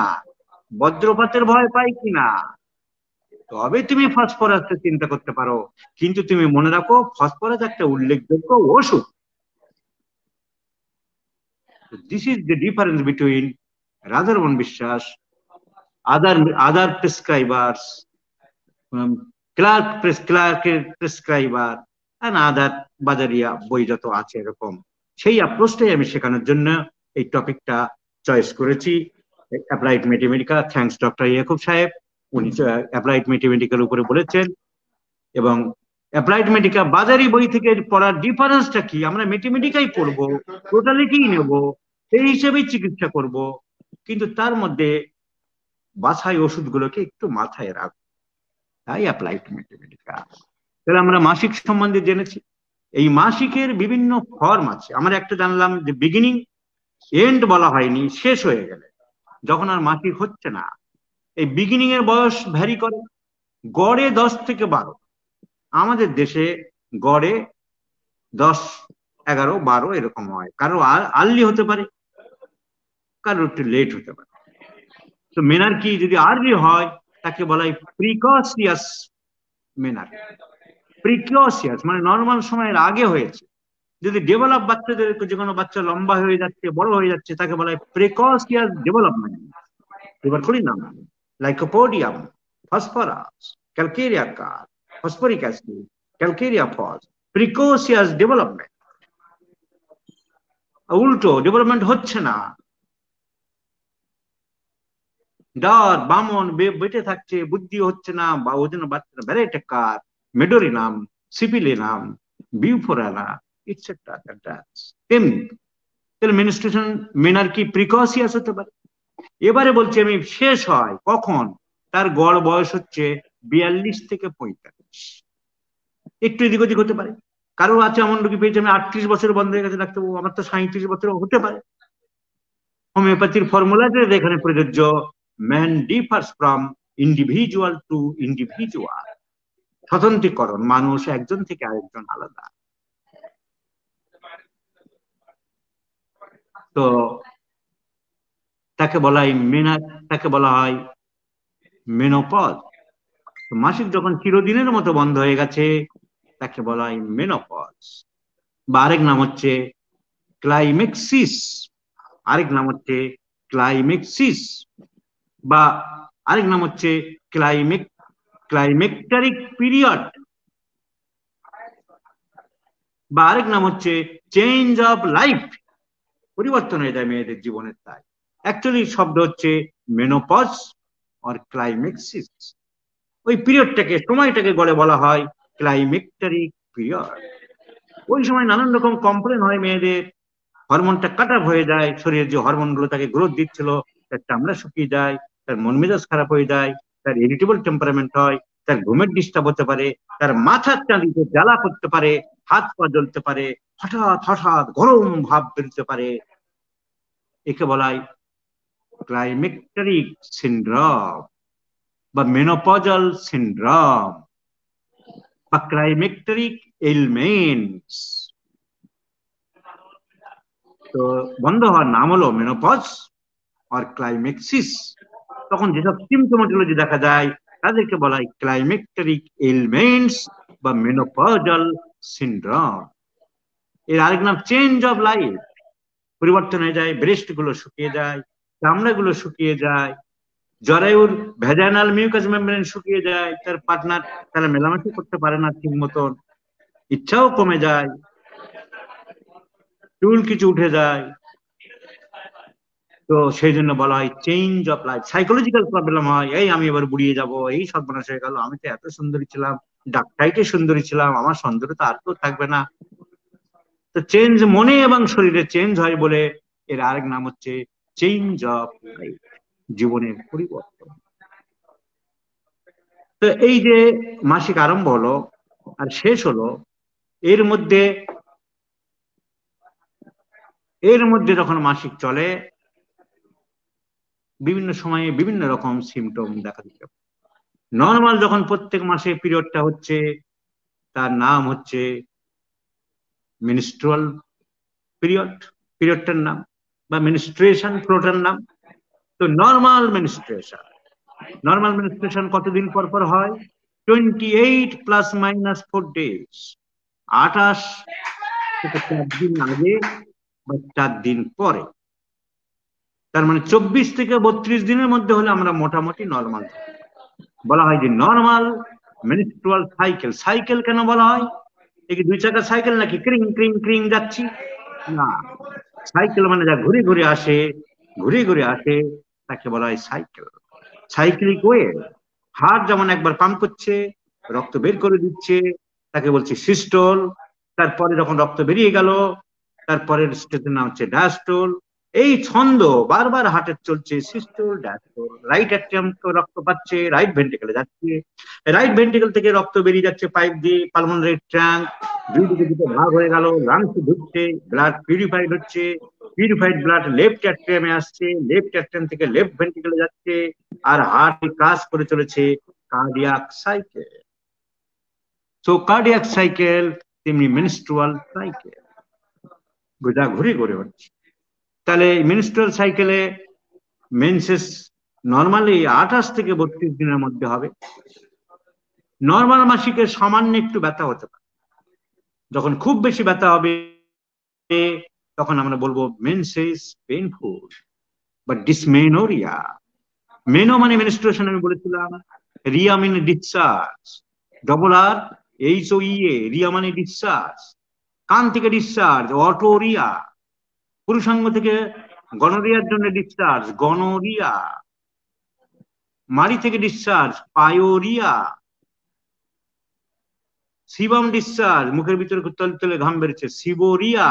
বজ্রপাতের ভয় পাই কিনা। তবে তুমি ফসফরাসকে চিন্তা করতে পারো, কিন্তু তুমি মনে রাখো ফসফরাস একটা উল্লেখযোগ্য ওষুধ। This is the difference between Radharaman বিশ্বাস, other prescribers, ক্লার্কের প্রেসক্রাইবার, আদার বাজারিয়া বই যত আছে এরকম, সেই অ্যাপ্রোচটাই আমি শেখানোর জন্য এই টপিকটা চয়েস করেছি, applied mathematica. Thanks doctor Yakub সাহেব, উনি অ্যাপ্লাইড ম্যাথমেটিকার উপরে বলেছেন। এবং অ্যাপ্লাইড ম্যাথমেটিকা বাজারি বই থেকে পড়ার ডিফারেন্সটা কি, আমরা ম্যাথমেটিকাই পড়বো, টোটালিটি নেব, সেই হিসেবেই চিকিৎসা করব, কিন্তু তার মধ্যে বাছাই ওষুধগুলোকে একটু মাথায় রাখবো, তাই অ্যাপ্লাইড ম্যাথমেটিকা। তাহলে আমরা মাসিক সম্বন্ধে জেনেছি। এই মাসিকের বিভিন্ন ফর্ম আছে। আমরা একটা জানলাম যে বিগিনিং, এন্ড বলা হয়নি, শেষ হয়ে গেলে যখন আর মাসিক হচ্ছে না। এই বিগিনিং এর বয়স ভ্যারি করে, গড়ে 10 থেকে 12। আমাদের দেশে গড়ে 10, 11, 12 এরকম হয়। কারো আর্লি হতে পারে, কারো একটু লেট হতে পারে। তো মেনার্কি যদি আর্লি হয় তাকে বলা হয় প্রিকসিয়াস মেনার্কি। প্রিকসিয়াস মানে নর্মাল সময়ের আগে হয়েছে। যদি ডেভেলপ বাচ্চাদের, যে কোনো বাচ্চা লম্বা হয়ে যাচ্ছে, বড় হয়ে যাচ্ছে, তাকে বলা হয় প্রিকসিয়াস ডেভেলপমেন্ট। এবার করি নাম, lycopodium, phosphorus, calcarea carb, phosphoric acid, calcarea phos, precocious development. উল্টো ডেভেলপমেন্ট হচ্ছে না, ডর বামন বেঁটে থাকছে, বুদ্ধি হচ্ছে না, বা ওই জন্য বাচ্চারা ভ্যারাইটি কার, মেডোরিনাম, সিপিলিনাম, বিউফোরানা, ইটসেট্রা। তেমনি তাহলে মেনস্ট্রুয়েশন মেনার্কি প্রিকসিয়াস হতে পারে। এবারে বলছি আমি শেষ হয় কখন, তার গড় বয়স হচ্ছে 42 থেকে 45। একটু এদিক ওদিক হতে পারে। কারো আছে এমন রোগী পেয়েছে আমি 38 বছর বন্ধ হয়ে গেছে ডাক্তারবাবু, আমার তো 37 বছর হতে পারে। হোমিওপ্যাথির ফর্মুলাতে এখানে প্রযোজ্য, man differs from individual to individual. স্বতন্ত্রীকরণ, মানুষ একজন থেকে আরেকজন আলাদা। তো তাকে বলা হয় মেনোপজ। মাসিক যখন চিরদিনের মতো বন্ধ হয়ে গেছে তাকে বলা হয় মেনোপজ। বা আরেক নাম হচ্ছে ক্লাইমেক্সিস, আরেক নাম হচ্ছে ক্লাইমেক্সিস, বা আরেক নাম হচ্ছে ক্লাইমেক্টারিক পিরিয়ড, বা আরেক নাম হচ্ছে চেঞ্জ অফ লাইফ। পরিবর্তন হয়ে যায় মেয়েদের জীবনের, তাই অ্যাকচুয়ালি শব্দ হচ্ছে মেনোপজ অর ক্লাইম্যাক্সিস। ওই পিরিয়ডটাকে, সময়টাকে গড়ে বলা হয় ক্লাইমেক্টারিক পিরিয়ড। ওই সময় নানান রকম কমপ্লেন হয় মেয়েদের, হরমোনটা কাট আপ হয়ে যায়, শরীরের যে হরমোন গুলো তাকে গ্রোথ দিচ্ছিল তার চামড়া শুকিয়ে যায়, তার মন মেজাজ খারাপ হয়ে যায়, তার ইরিটেবল টেম্পারামেন্ট হয়, তার ঘুমের ডিস্টার্ব হতে পারে, তার মাথার চাঁদিতে জ্বালা করতে পারে, হাত পা জ্বলতে পারে, হঠাৎ হঠাৎ গরম ভাব বেরোতে পারে। একে বলা হয় ক্লাইমেক্টারিক সিন্ড্রোম বা মেনোপজাল সিন্ড্রোম বা ক্লাইমেক্টারিক এলমেন্টস। তো বন্ধ হওয়ার নাম হলো মেনোপজ আর ক্লাইম্যাক্সিস। তখন যেসব সিমটোমাটোলজি দেখা যায় তাদেরকে বলা হয় ক্লাইমেক্টারিক এলিমেন্টস বা মেনোপজাল সিনড্রোম। এর আরেক নাম চেঞ্জ অফ লাইফ। পরিবর্তন হয়ে যায়, ব্রেস্ট গুলো শুকিয়ে যায়, চামড়া গুলো শুকিয়ে যায়, জরায়ুর ভ্যাজাইনাল মিউকাস মেমব্রেন শুকিয়ে যায়, তার পার্টনার তারা মেলামেশা করতে পারে না ঠিক মতন, ইচ্ছাও কমে যায়, চুল কিছু উঠে যায়। তো সেই জন্য বলা হয় change of life. Psychological problem হয়, এই আমি এবার বুড়িয়ে যাব, এই সর্বনাশ হয়ে গেল, আমি তো এত সুন্দরী ছিলাম, ডাকটাইটে সুন্দরী ছিলাম, আমার সৌন্দর্যতা আর তো থাকবে না। তো চেঞ্জ মনে এবং শরীরে চেঞ্জ হয় বলে এর আরেক নাম হচ্ছে চেঞ্জ অফ লাইফ, জীবনের পরিবর্তন। তো এই যে মাসিক আরম্ভ হলো আর শেষ হলো, এর মধ্যে যখন মাসিক চলে বিভিন্ন সময়ে বিভিন্ন রকম সিমটম দেখা দিতে পারে। নর্মাল যখন প্রত্যেক মাসে পিরিয়ডটা হচ্ছে তার নাম হচ্ছে মিনস্ট্রুয়াল পিরিয়ড, পিরিয়ডটার নাম, বা মিনস্ট্রুয়েশন ফ্লোটার নাম। তো নর্মাল মিনস্ট্রুয়েশন কতদিন পর পর হয়? 28 প্লাস মাইনাস 4 ডেজ, 28 থেকে 4 দিন আগে বা 4 দিন পরে। তার মানে 24 থেকে 32 দিনের মধ্যে হলে আমরা মোটামুটি নর্মাল বলা হয়। যে নর্মাল মেনস্ট্রুয়াল সাইকেল। সাইকেল কেন বলা হয়? এই দুই চাকার সাইকেল নাকি ক্রিং ক্রিং ক্রিং যাচ্ছি? না, সাইকেল মানে যা ঘুরে ঘুরে আসে, ঘুরে ঘুরে আসে, তাকে বলা হয় সাইকেল, সাইক্লিক ওয়ে। হার্ট যেমন একবার পাম্প করছে, রক্ত বের করে দিচ্ছে, তাকে বলছে সিস্টোল। তারপরে যখন রক্ত বেরিয়ে গেল, তারপরের স্টেজের নাম হচ্ছে ডায়াস্টোল। এই ছন্দ বারবার হার্টের চলছে, সিস্টোল ডায়াস্টোল। রাইট অ্যাট্রিয়াম রক্ত পাচ্ছে, রাইট ভেন্ট্রিকলে যাচ্ছে, রাইট ভেন্ট্রিকল থেকে রক্ত বেরিয়ে যাচ্ছে পাইপ দিয়ে পালমোনারি ট্যাঙ্ক, দুই দিকে দুটো ভাগ হয়ে গেল, লাংসে ঢুকছে, ব্লাড পিউরিফাইড হচ্ছে, পিউরিফাইড ব্লাড লেফট অ্যাট্রিয়ামে আসছে, লেফট অ্যাট্রিয়াম থেকে লেফট ভেন্ট্রিকলে যাচ্ছে, আর হার্ট কাজ করে চলেছে cardiac cycle. So cardiac cycle তেমনি মেনস্ট্রুয়াল সাইকেল, গোজা ঘুরে ঘুরে হচ্ছে। তাহলে মেনস্ট্রুয়াল সাইকেলে মেনসেস নর্মালি 28 থেকে 32 দিনের মধ্যে হবে। নর্মাল মাসিকের সামান্য একটু ব্যথা হতে পারে। যখন খুব বেশি ব্যথা হবে তখন আমরা বলবো মেনসেস পেইনফুল বা ডিসমেনোরিয়া। মেনো মানে মেনস্ট্রুয়েশন আমি বলেছিলাম, রিয়া মানে ডিসচার্জ, ডবল আর এইচ ও ই এ, রিয়া মানে ডিসচার্জ। কান থেকে ডিসচার্জ অটোরিয়া, পুরুষাঙ্গ থেকে গনোরিয়ার জন্য ডিসচার্জ গনোরিয়া, মাড়ি থেকে ডিসচার্জ পায়োরিয়া, সিবাম ডিসচার্জ, মুখের ভিতরে তলে তলে ঘাম বেরোচ্ছে seborrhoea.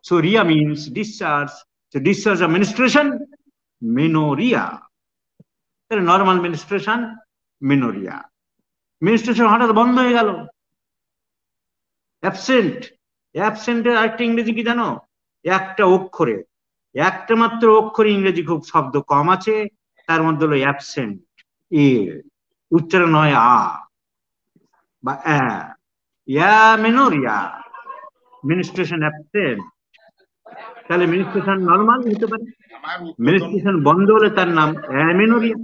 So rhoea means discharge, so discharge of menstruation menorrhoea. তাহলে নর্মাল মেনস্ট্রুয়েশন মেনোরিয়া। মেনস্ট্রুয়েশন হঠাৎ বন্ধ হয়ে গেল, অ্যাবসেন্ট। অ্যাবসেন্টের আরেকটা ইংরেজি কি জানো? একটা অক্ষরে, একটা মাত্র অক্ষরে ইংরেজি খুব শব্দ কম আছে, তার মধ্যে হলো অ্যাবসেন্ট। এ উচ্চারণ হয় আ বা মেনোরিয়া, মেনস্ট্রুয়েশন অ্যাবসেন্ট। তাহলে মেনস্ট্রুয়েশন নর্মাল হতে পারে, মেনস্ট্রুয়েশন বন্ধ হলে তার নাম অ্যামেনোরিয়া।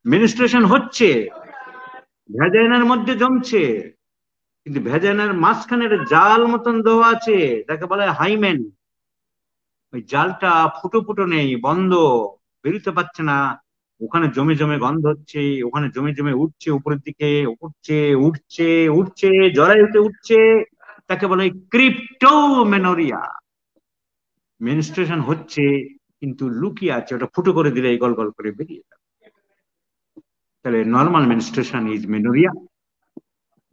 মেনস্ট্রুয়েশন হচ্ছে, ভ্যাজাইনার মধ্যে জমছে, কিন্তু ভ্যাজাইনার মাঝখানে জাল মতন দেওয়া আছে, তাকে বলা হয় হাইমেন। ওই জালটা ফুটো ফুটো নেই, বন্ধ, বেরোতে পারছে না, ওখানে জমে জমে গন্ধ হচ্ছে, ওখানে জমে জমে উঠছে, উপরের দিকে উঠছে উঠছে উঠছে, জরায়ুতে উঠছে, তাকে বলা হয় ক্রিপ্টোমেনোরিয়া। মেনস্ট্রুয়েশন হচ্ছে কিন্তু লুকিয়ে আছে, ওটা ফুটো করে দিলে গল গল করে বেরিয়ে যাবে। তাহলে normal menstruation is menorrhoea.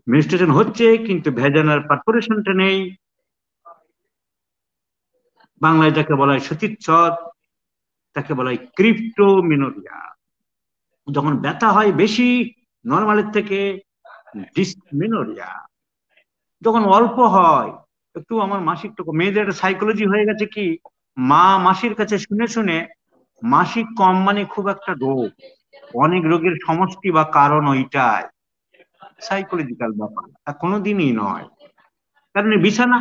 Menstruation হচ্ছে কিন্তু ভেজানার পারফোরেশনটা নেই। বাংলায় যাকে বলা হয় সতীচ্ছদ, তাকে বলা হয় ক্রিপ্টোমেনোরিয়া। যখন ব্যথা হয় বেশি নর্মালের থেকে, ডিসমেনোরিয়া। যখন অল্প হয়, একটু আমার মাসিকটুকু, মেয়েদের একটা সাইকোলজি হয়ে গেছে কি, মা মাসির কাছে শুনে শুনে মাসিক কম মানে খুব একটা রোগ, অনেক রোগের সমষ্টি বা কারণ ওইটাই, সাইকোলজিক্যাল ব্যাপার, তা কোনোদিনই নয়। কারণ এই বিছানা,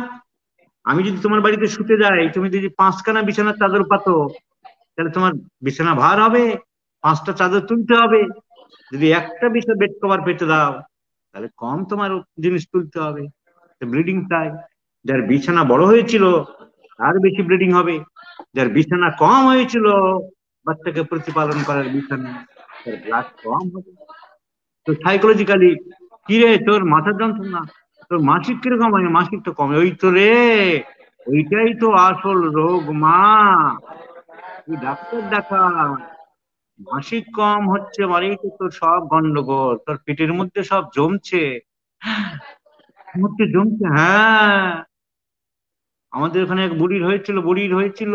আমি যদি তোমার বাড়িতে শুতে যাই, তুমি যদি 5খানা বিছানার চাদর পাতো, তাহলে তোমার বিছানা ভার হবে, 5টা চাদর তুলতে হবে। যদি একটা বিছানা বেড কভার পেতে দাও, তাহলে কম তোমার জিনিস তুলতে হবে। ব্লিডিং তাই, যার বিছানা বড় হয়েছিল তার বেশি ব্লিডিং হবে, যার বিছানা কম হয়েছিল, বাচ্চাকে প্রতিপালন করার বিছানা, তার ব্লাড কম হবে। তো সাইকোলজিক্যালি, কিরে তোর মাথার যন্ত্রণা, তোর মাসিক কিরকম হয়, মাসিক তো কমে, ওই তো রে, ওইটাই তো আসল রোগ মা, তুই ডাক্তার দেখা। মাসিক কম হচ্ছে মানেই তো তোর সব গন্ডগোল, তোর পেটের মধ্যে সব জমছে, মধ্যে জমছে। হ্যাঁ, আমাদের ওখানে এক বুড়ির হয়েছিল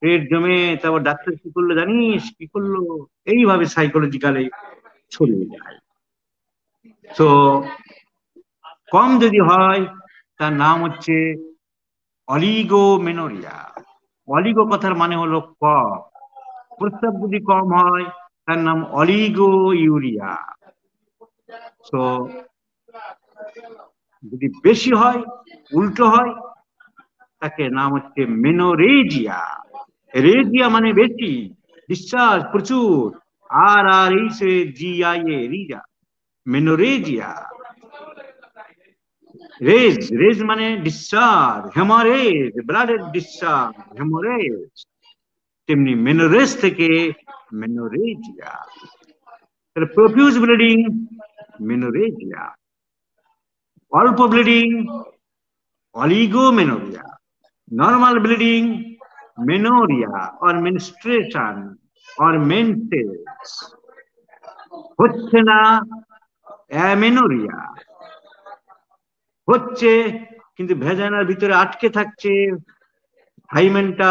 পেট জমে, তারপর ডাক্তার কি করলো জানিস, কি করলো, এইভাবে সাইকোলজিক্যালি ছড়িয়ে যায়। তো কম যদি হয়, তার নাম হচ্ছে অলিগোমেনোরিয়া। অলিগো কথার মানে হলো কম, প্রস্রাব যদি কম হয় তার নাম অলিগো ইউরিয়া। তো যদি বেশি হয়, উল্টো হয়, তাকে নাম হচ্ছে মেনোরেজিয়া। রেজিয়া মানে বেশি, ডিসচার্জ প্রচুর, আর আর এই সে জিআইএ, রিজা, মেনোরেজিয়া। রেজ মানে ডিসচার্জ, হেমারেজ, ব্লাডের ডিসচার্জ, হেমারেজ। তেমনি মেনোরেজ থেকে মেনোরেজিয়া। তাহলে প্রফিউজ ব্লিডিং মেনোরেজিয়া, অল্প bleeding oligomenorrhoea, normal bleeding menorrhoea or menstruation or menses, হচ্ছে না অ্যামেনোরিয়া। হচ্ছে কিন্তু ভেজানার ভিতরে আটকে থাকছে, হাইমেনটা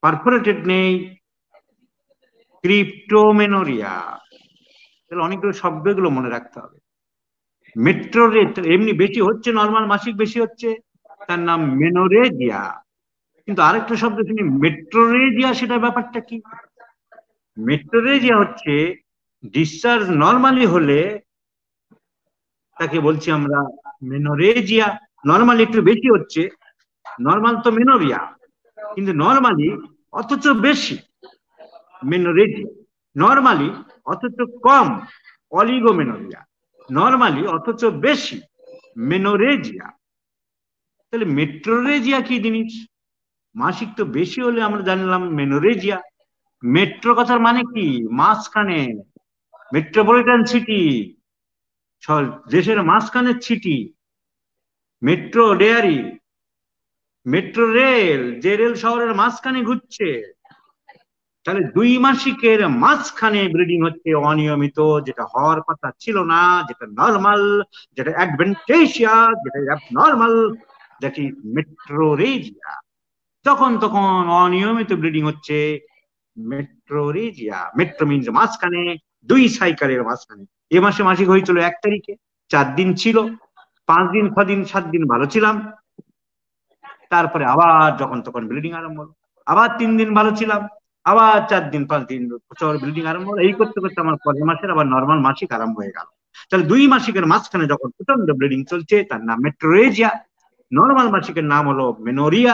পারফোরেটেড নেই, ক্রিপ্টোমেনোরিয়া। তাহলে অনেকগুলো শব্দগুলো মনে রাখতে হবে। মেট্রো রেট এমনি বেশি হচ্ছে, নর্মাল মাসিক বেশি হচ্ছে, তার নাম মেনোরেজিয়া। কিন্তু আরেকটা শব্দ শুনি মেট্রোরেজিয়া, সেটা ব্যাপারটা কি? মেট্রোরেজিয়া হচ্ছে ডিসচার্জ নর্মালি হলে তাকে বলছি আমরা মেনোরেজিয়া। নর্মালি একটু বেশি হচ্ছে, নর্মাল তো মেনোরিয়া, কিন্তু নর্মালি অথচ বেশি মেনোরেজিয়া, নর্মালি অথচ কম অলিগোমেনোরিয়া, নর্মালি অথচ বেশি মেনোরেজিয়া। তাহলে মেট্রোরেজিয়া কি জিনিস? মাসিক তো বেশি হলে আমরা জানলাম মেনোরেজিয়া। মেট্রো কথার মানে কি? মাঝখানে, মেট্রোপলিটন সিটি, দেশের মাঝখানের city. Metro dairy, metro rail, যে রেল শহরের মাঝখানে ঘুরছে। তাহলে 2 মাসিকের মাঝখানে ব্লিডিং হচ্ছে অনিয়মিত, যেটা হওয়ার কথা ছিল না, যেটা নর্মাল, যেটা অ্যাডভেন্টেশিয়া, যেটা অ্যাবনর্মাল, দ্যাট ইজ মেট্রোরেজিয়া। যখন তখন অনিয়মিত ব্লিডিং হচ্ছে, মেট্রোরেজিয়া। মেট্রো মিনস মাঝখানে, 2 সাইকেলের মাঝখানে। এ মাসে মাসিক হয়েছিল 1 তারিখে, 4 দিন ছিল, 5 দিন 6 দিন 7 দিন ভালো ছিলাম, তারপরে আবার যখন তখন ব্লিডিং আরম্ভ হলো, আবার 3 দিন ভালো ছিলাম, আবার 4 দিন 5 দিন ব্লিডিং আরম্ভ হলো, এই করতে করতে আমার পরের মাসের আবার নর্মাল মাসিক আরম্ভ হয়ে গেল। তাহলে 2 মাসিকের মাঝখানে যখন প্রচন্ড ব্লিডিং চলছে, তার নাম মেট্রোরেজিয়া। নর্মাল মাসিকের নাম হলো মেনোরিয়া,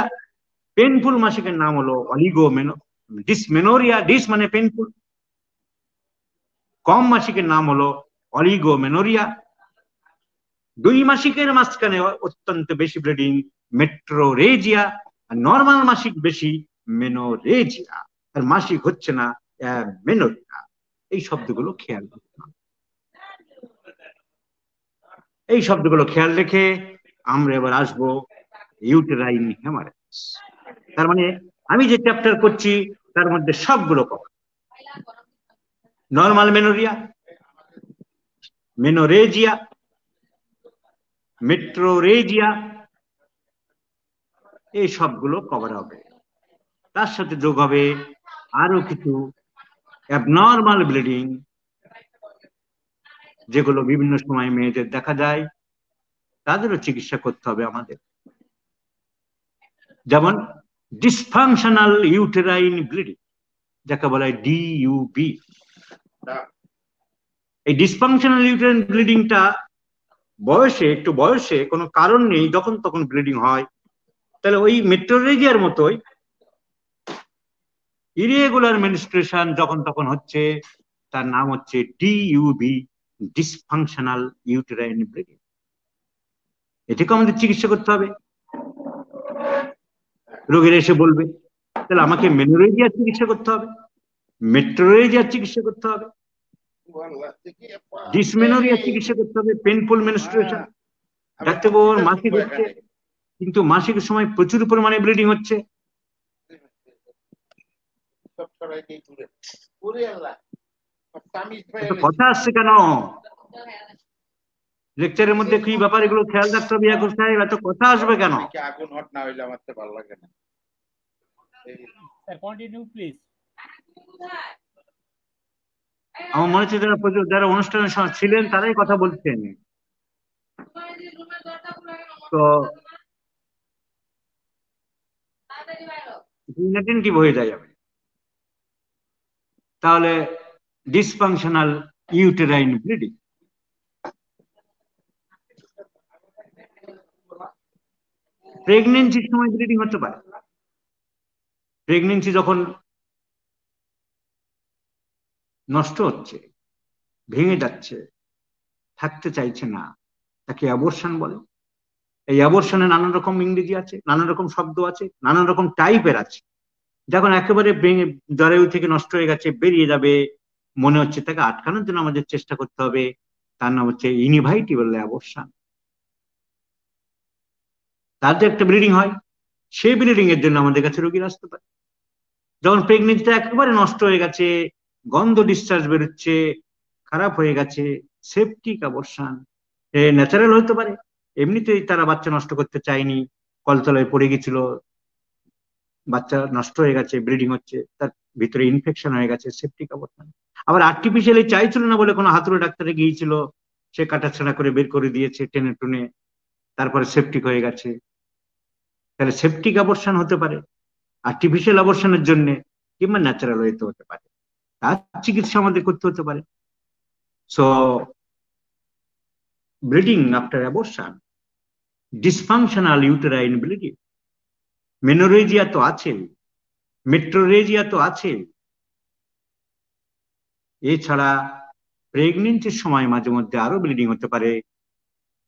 পেনফুল মাসিকের নাম হলো ডিসমেনোরিয়া, ডিস মানে পেনফুল। কম মাসিকের নাম হলো অলিগোমেনোরিয়া। 2 মাসিকের মাঝখানে অত্যন্ত বেশি ব্লিডিং, মেট্রোরেজিয়া। আর নর্মাল মাসিক বেশি, মেনোরেজিয়া। আর মাসিক হচ্ছে না, মেনোরিয়া। এই শব্দগুলো খেয়াল রাখতে হবে। এই শব্দগুলো খেয়াল রেখে আমরা এবার আসবো ইউটেরাইন হেমারেজ। তার মানে আমি যে চ্যাপ্টার করছি তার মধ্যে সবগুলো cover. Normal menorrhoea, menorrhagia, metrorrhagia, এই সবগুলো কভার হবে। তার সাথে যোগ হবে আরো কিছু অ্যাবনর্মাল ব্লিডিং, যেগুলো বিভিন্ন সময় মেয়েদের দেখা যায়, তাদেরও চিকিৎসা করতে হবে আমাদের। যেমন ডিসফাংশনাল ইউটেরাইন ব্লিডিং, যাকে বলা হয় ডিইউবি। এই ডিসফাংশনাল ইউটেরাইন ব্লিডিংটা একটু বয়সে কোনো কারণ নেই, যখন তখন ব্লিডিং হয়, তাহলে ওই মেট্রোরেজিয়ার মতোই ইরেগুলার মেনস্ট্রুয়েশন যখন তখন হচ্ছে, তার নাম হচ্ছে ডিইউবি, ডিসফাংশনাল ইউটেরাইন ব্লিডিং। এটাকে আমাদের চিকিৎসা করতে হবে। রোগীর এসে বলবে, তাহলে আমাকে মেনোরেজিয়ার চিকিৎসা করতে হবে, মেট্রোরেজিয়ার চিকিৎসা করতে হবে, ডিসমেনোরিয়ার চিকিৎসা করতে হবে, পেনফুল মেনস্ট্রুয়েশন। ডাক্তারবাবুর মাসিক হচ্ছে, কিন্তু মাসিকের সময় প্রচুর পরিমাণে ব্লিডিং হচ্ছে। কথা আসছে কেন লেকচারের মধ্যে? কি ব্যাপার, এগুলো খেয়াল রাখতে হবে ইয়াকুব সাহেব, এত কথা আসবে কেন? আগুন হট না হইলে আমার তো ভালো লাগে না। Sir continue please. আমার মনে হচ্ছে যারা অনুষ্ঠানে ছিলেন তারাই কথা বলছেন, তো ইনঅ্যাটেন্টিভ হয়ে যায় যাবে। তাহলে ডিসফাংশনাল ইউটেরাইন ব্লিডিং, প্রেগনেন্সির সময় ব্লিডিং হতে পারে। প্রেগনেন্সি যখন নষ্ট হচ্ছে, ভেঙে যাচ্ছে, থাকতে চাইছে না, তাকে অ্যাবর্শন বলে। এই অ্যাবর্শনে নানান রকম ইংরেজি আছে, নানান রকম শব্দ আছে, নানান রকম টাইপের আছে। যখন একেবারে ভেঙে জরায়ু থেকে নষ্ট হয়ে গেছে, বেরিয়ে যাবে মনে হচ্ছে, তাকে আটকানোর জন্য আমাদের চেষ্টা করতে হবে। তার নাম হচ্ছে ইনইভাইটেবল অ্যাবর্শন। তার যে একটা ব্লিডিং হয়, সেই ব্লিডিং এর জন্য আমাদের কাছে রোগীর আসতে পারে। যখন প্রেগনেন্সিটা একেবারে নষ্ট হয়ে গেছে, গন্ধ ডিসচার্জ বেরোচ্ছে, খারাপ হয়ে গেছে, সেপটিক অ্যাবর্শন। ন্যাচারাল হতে পারে, এমনিতেই তারা বাচ্চা নষ্ট করতে চায়নি, কলতলায় পড়ে গেছিল, বাচ্চা নষ্ট হয়ে গেছে, ব্লিডিং হচ্ছে, তার ভিতরে ইনফেকশন হয়ে গেছে, সেপটিক অ্যাবর্শন। আবার আর্টিফিশিয়ালি চাইছিল না বলে কোনো হাতুড়ে ডাক্তারে গিয়েছিল, সে কাটাছাড়া করে বের করে দিয়েছে টেনে টুনে, তারপরে সেপটিক হয়ে গেছে, তাহলে সেপটিক অ্যাবর্শন হতে পারে। আর্টিফিশিয়াল অ্যাবর্শনের জন্য, কিংবা ন্যাচারাল ওয়েতে হতে পারে, তার চিকিৎসা আমাদের করতে হতে পারে। So bleeding after abortion, dysfunctional uterine bleeding, menorrhagia তো আছে, মেট্রোরেজিয়া তো আছে, এছাড়া প্রেগনেন্সির সময় মাঝে মধ্যে আরো ব্লিডিং হতে পারে।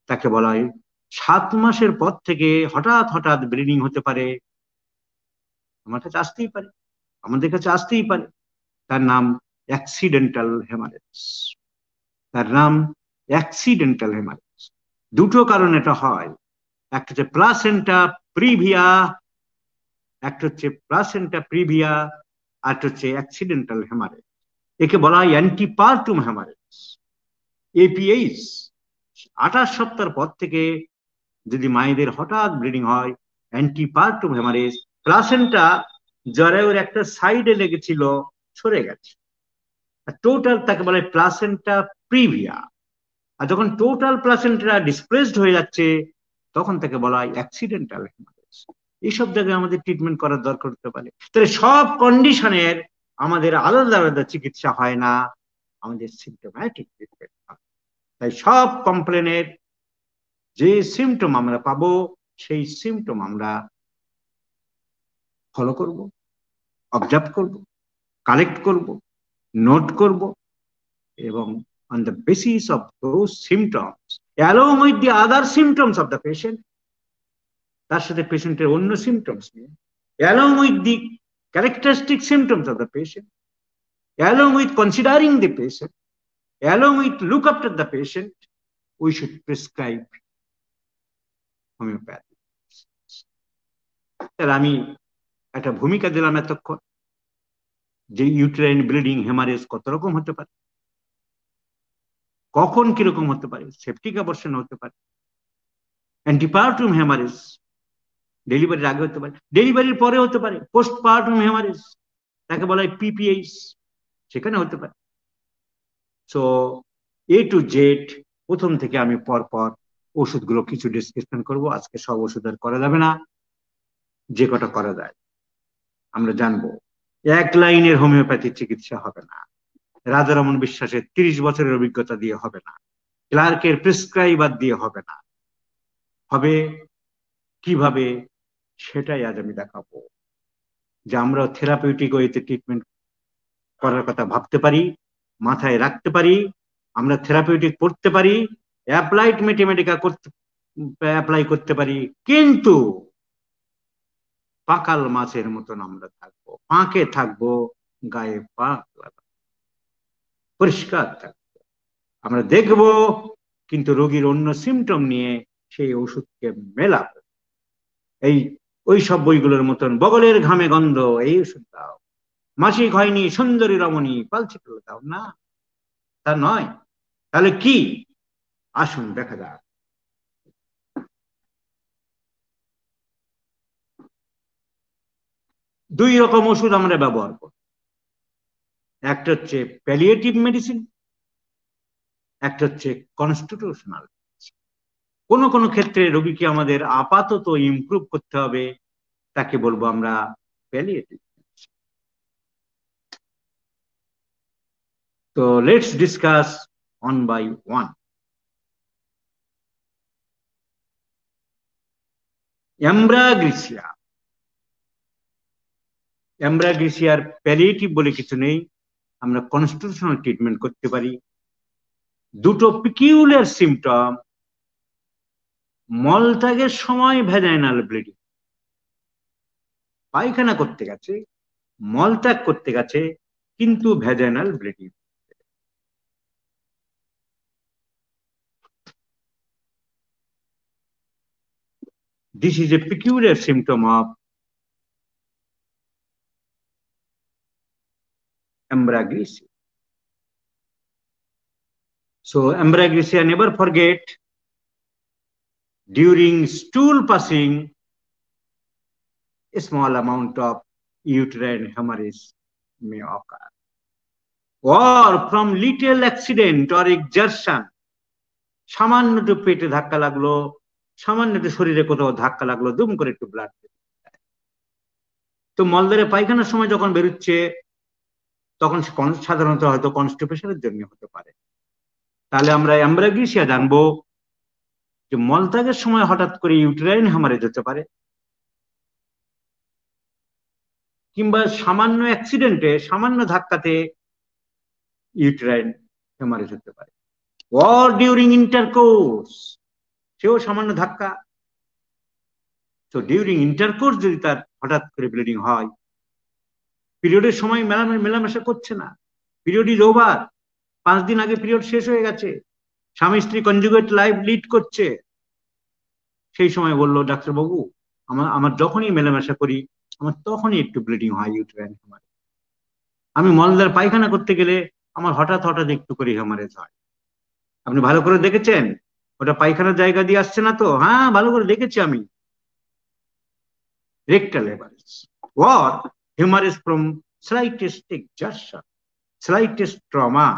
তাকে বলা হয় 7 মাসের পর থেকে হঠাৎ হঠাৎ ব্লিডিং হতে পারে, আমার কাছে আসতেই পারে, আমাদের কাছে আসতেই পারে। তার নাম অ্যাক্সিডেন্টাল হেমারেজ। তার নাম অ্যাক্সিডেন্টাল হেমারেজ। দুটো কারণে এটা হয়, একটা হচ্ছে প্লাসেন্টা প্রিভিয়া, একটা হচ্ছে প্লাসেন্টা প্রিভিয়া, আর হচ্ছে অ্যাক্সিডেন্টাল হেমারেজ। একে বলা হয় অ্যান্টিপার্টুম হেমারেজ, এপিএইচ। 28 সপ্তাহ পর থেকে যদি মায়েদের হঠাৎ ব্লিডিং হয়, অ্যান্টিপার্টুম হেমারেজ, প্লাসেন্টা জরায়ুর একটা সাইডে লেগেছিল, সরে গেছে, টোটাল তাকে বলে প্লাসেন্টা প্রিভিয়া। আর যখন টোটাল প্লাসেন্টা ডিসপ্লেসড হয়ে যাচ্ছে, তখন তাকে বলা হয় অ্যাক্সিডেন্টাল হেমারেজ। এইসব জায়গায় আমাদের ট্রিটমেন্ট করার দরকার হতে পারে। তাহলে সব কন্ডিশনের আমাদের আলাদা আলাদা চিকিৎসা হয় না, আমাদের সিমটোম্যাটিক ট্রিটমেন্ট হয়। তাই সব কমপ্লেনের যে সিমটম আমরা পাবো, সেই সিমটম আমরা ফলো করব, অবজার্ভ করব, কালেক্ট করব, নোট করব, এবং on the basis of those symptoms, along with the other symptoms of the patient, তার সাথে পেশেন্টের অন্য সিমটমস নিয়ে, along with the characteristic symptoms of the patient, along with considering the patient, along with look after the patient, we should prescribe homeopathy. তাহলে আমি একটা ভূমিকা দিলাম এতক্ষণ যে ইউটেরাইন ব্লিডিং হেমারেজ কত রকম হতে পারে, কখন কিরকম হতে পারে, সেপটিক অ্যাবর্শন হতে পারে, অ্যান্টিপার্টাম হেমারেজ ডেলিভারির আগে হতে পারে, ডেলিভারির পরে হতে পারে, পোস্টপার্টাম হেমারেজ তাকে বলা হয় পিপিএইচ, সেখানে হতে পারে। সো এ টু জেড প্রথম থেকে আমি পর ওষুধগুলো কিছু ডিসকাশন করব। আজকে সব ওষুধ আর করা যাবে না, যে কটা করা যায় আমরা জানবো। এক লাইনের হোমিওপ্যাথি চিকিৎসা হবে না, রাজারমন বিশ্বাসের 30 বছরের অভিজ্ঞতা দিয়ে হবে না, ক্লার্কের প্রেসক্রাইবার দিয়ে হবে না, হবে কিভাবে সেটাই আজ আমি দেখাবো। যে আমরা থেরাপিউটিক ওয়েতে ট্রিটমেন্ট করার কথা ভাবতে পারি, মাথায় রাখতে পারি, আমরা থেরাপিউটিক পড়তে পারি, অ্যাপ্লাইড ম্যাথমেটিকা অ্যাপ্লাই করতে পারি, কিন্তু পাকাল মাছের মতন আমরা থাকবো, পাঁকে থাকবো, গায়ে পাক লাগাবো, পরিষ্কার থাকবো, আমরা দেখবো কিন্তু রোগীর অন্য সিমটম নিয়ে সেই ওষুধকে মেলাবো। এই ওই সব বইগুলোর মতন বগলের ঘামে গন্ধ, এই ওষুধ দাও, মাসিক হয়নি সুন্দরী রমণী পালছে দাও, না, তা নয়। তাহলে কি? আসুন দেখা যাক। দুই রকম ওষুধ আমরা ব্যবহার করি, একটা হচ্ছে প্যালিয়েটিভ মেডিসিন, একটা হচ্ছে কনস্টিটিউশনাল। কোন কোন ক্ষেত্রে রোগীকে আমাদের আপাতত ইমপ্রুভ করতে হবে, তাকে বলবো আমরা প্যালিয়েটিভ। তো let's discuss one by one. Ambra grisea, অ্যামব্রাগ্রিসিয়ার প্যালিয়েটিভ বলে কিছু নেই, আমরা কনস্টিটিউশনাল ট্রিটমেন্ট করতে পারি। দুটো পিকিউলার সিমটম, মলত্যাগের সময় ভ্যাজাইনাল ব্লিডিং, পায়খানা করতে গেছে, মলত্যাগ করতে গেছে, কিন্তু vaginal bleeding. This is a peculiar symptom of embragresia. So embragresia, never forget, during stool passing, a small amount of uterine hemorrhage may occur, or from little accident or exertion, সামান্য একটু পেটে ধাক্কা লাগলো, সামান্য একটু শরীরে কোথাও ধাক্কা লাগলো, দুম করে একটু ব্লাড। তো মলদ্বারে পায়খানার সময় যখন বেরোচ্ছে তখন সাধারণত হয়তো কনস্টিপেশনের জন্য হতে পারে। তাহলে আমরা অ্যামব্রাগ্রিসিয়া জানবো যে মলত্যাগের সময় হঠাৎ করে ইউটেরাইন হ্যামারেজ হতে পারে, কিংবা সামান্য অ্যাক্সিডেন্টে, সামান্য ধাক্কাতে ইউটেরাইন হ্যামারেজ হতে পারে, অর ডিউরিং ইন্টারকোর্স, সেও সামান্য ধাক্কা। তো ডিউরিং ইন্টারকোর্স যদি তার হঠাৎ করে ব্লিডিং হয়, পিরিয়ডের সময় মেলামেশা করছে না, পিরিয়ড ইজ ওভার, 5 দিন আগে পিরিয়ড শেষ হয়ে গেছে, স্বামী স্ত্রী কনজুগেট লাইফ লিড করছে, সেই সময় বললো ডাক্তারবাবু আমার যখনই মেলামেশা করি আমার তখনই একটু ব্লিডিং হয় ইউটেরাইন হ্যামারেজ, আমি মলদ্বার পায়খানা করতে গেলে আমার হঠাৎ হঠাৎ একটু করে হ্যামারেজ হয়। আপনি ভালো করে দেখেছেন? ওটা পায়খানার জায়গা দিয়ে আসছে না তো? হ্যাঁ, ভালো করে দেখেছি আমি। Rectal haemorrhage or hemorrhage from slightest exertion, slightest trauma,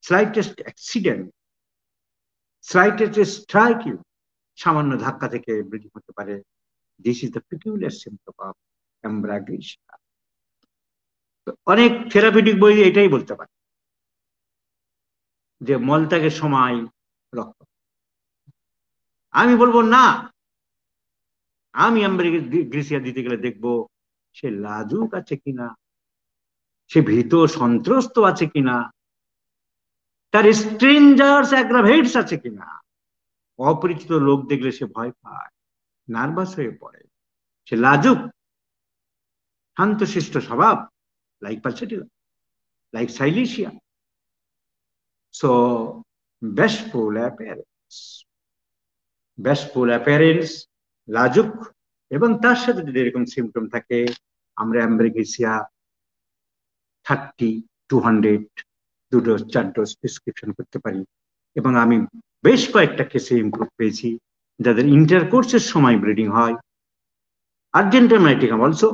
slightest accident, slightest strike, সামান্য ধাক্কা থেকে ব্লিডিং হতে পারে। This is the peculiar symptom of embragresia. অনেক থেরাপিউটিক বই এটাই বলতে পারে যে মলত্যাগের সময় রক্ত। আমি বলবো না, আমি অ্যামব্রাগ্রিসিয়া দিতে গেলে দেখবো সে লাজুক আছে কিনা, সে ভীত সন্ত্রস্ত আছে কিনা, তার স্ট্রেঞ্জার্স অ্যাগ্রাভেটস আছে কিনা। অপরিচিত লোক দেখলে সে ভয় পায়, নার্ভাস হয়ে পড়ে, সে লাজুক, শান্তশিষ্ট স্বভাব, like pulsatilla, like silicea. So bashful appearance, লাজুক, এবং তার সাথে যদি এরকম সিমটম থাকে আমরা অ্যাম্ব্রেগেসিয়া 30, 200 2 ডোজ 4 ডোজ প্রেসক্রিপশন করতে পারি। এবং আমি বেশ কয়েকটা কেসে ইমপ্রুভ পেয়েছি যাদের ইন্টারকোর্সের সময় ব্লিডিং হয়। আর্জেন্টাইন নাইটিকাম অলসো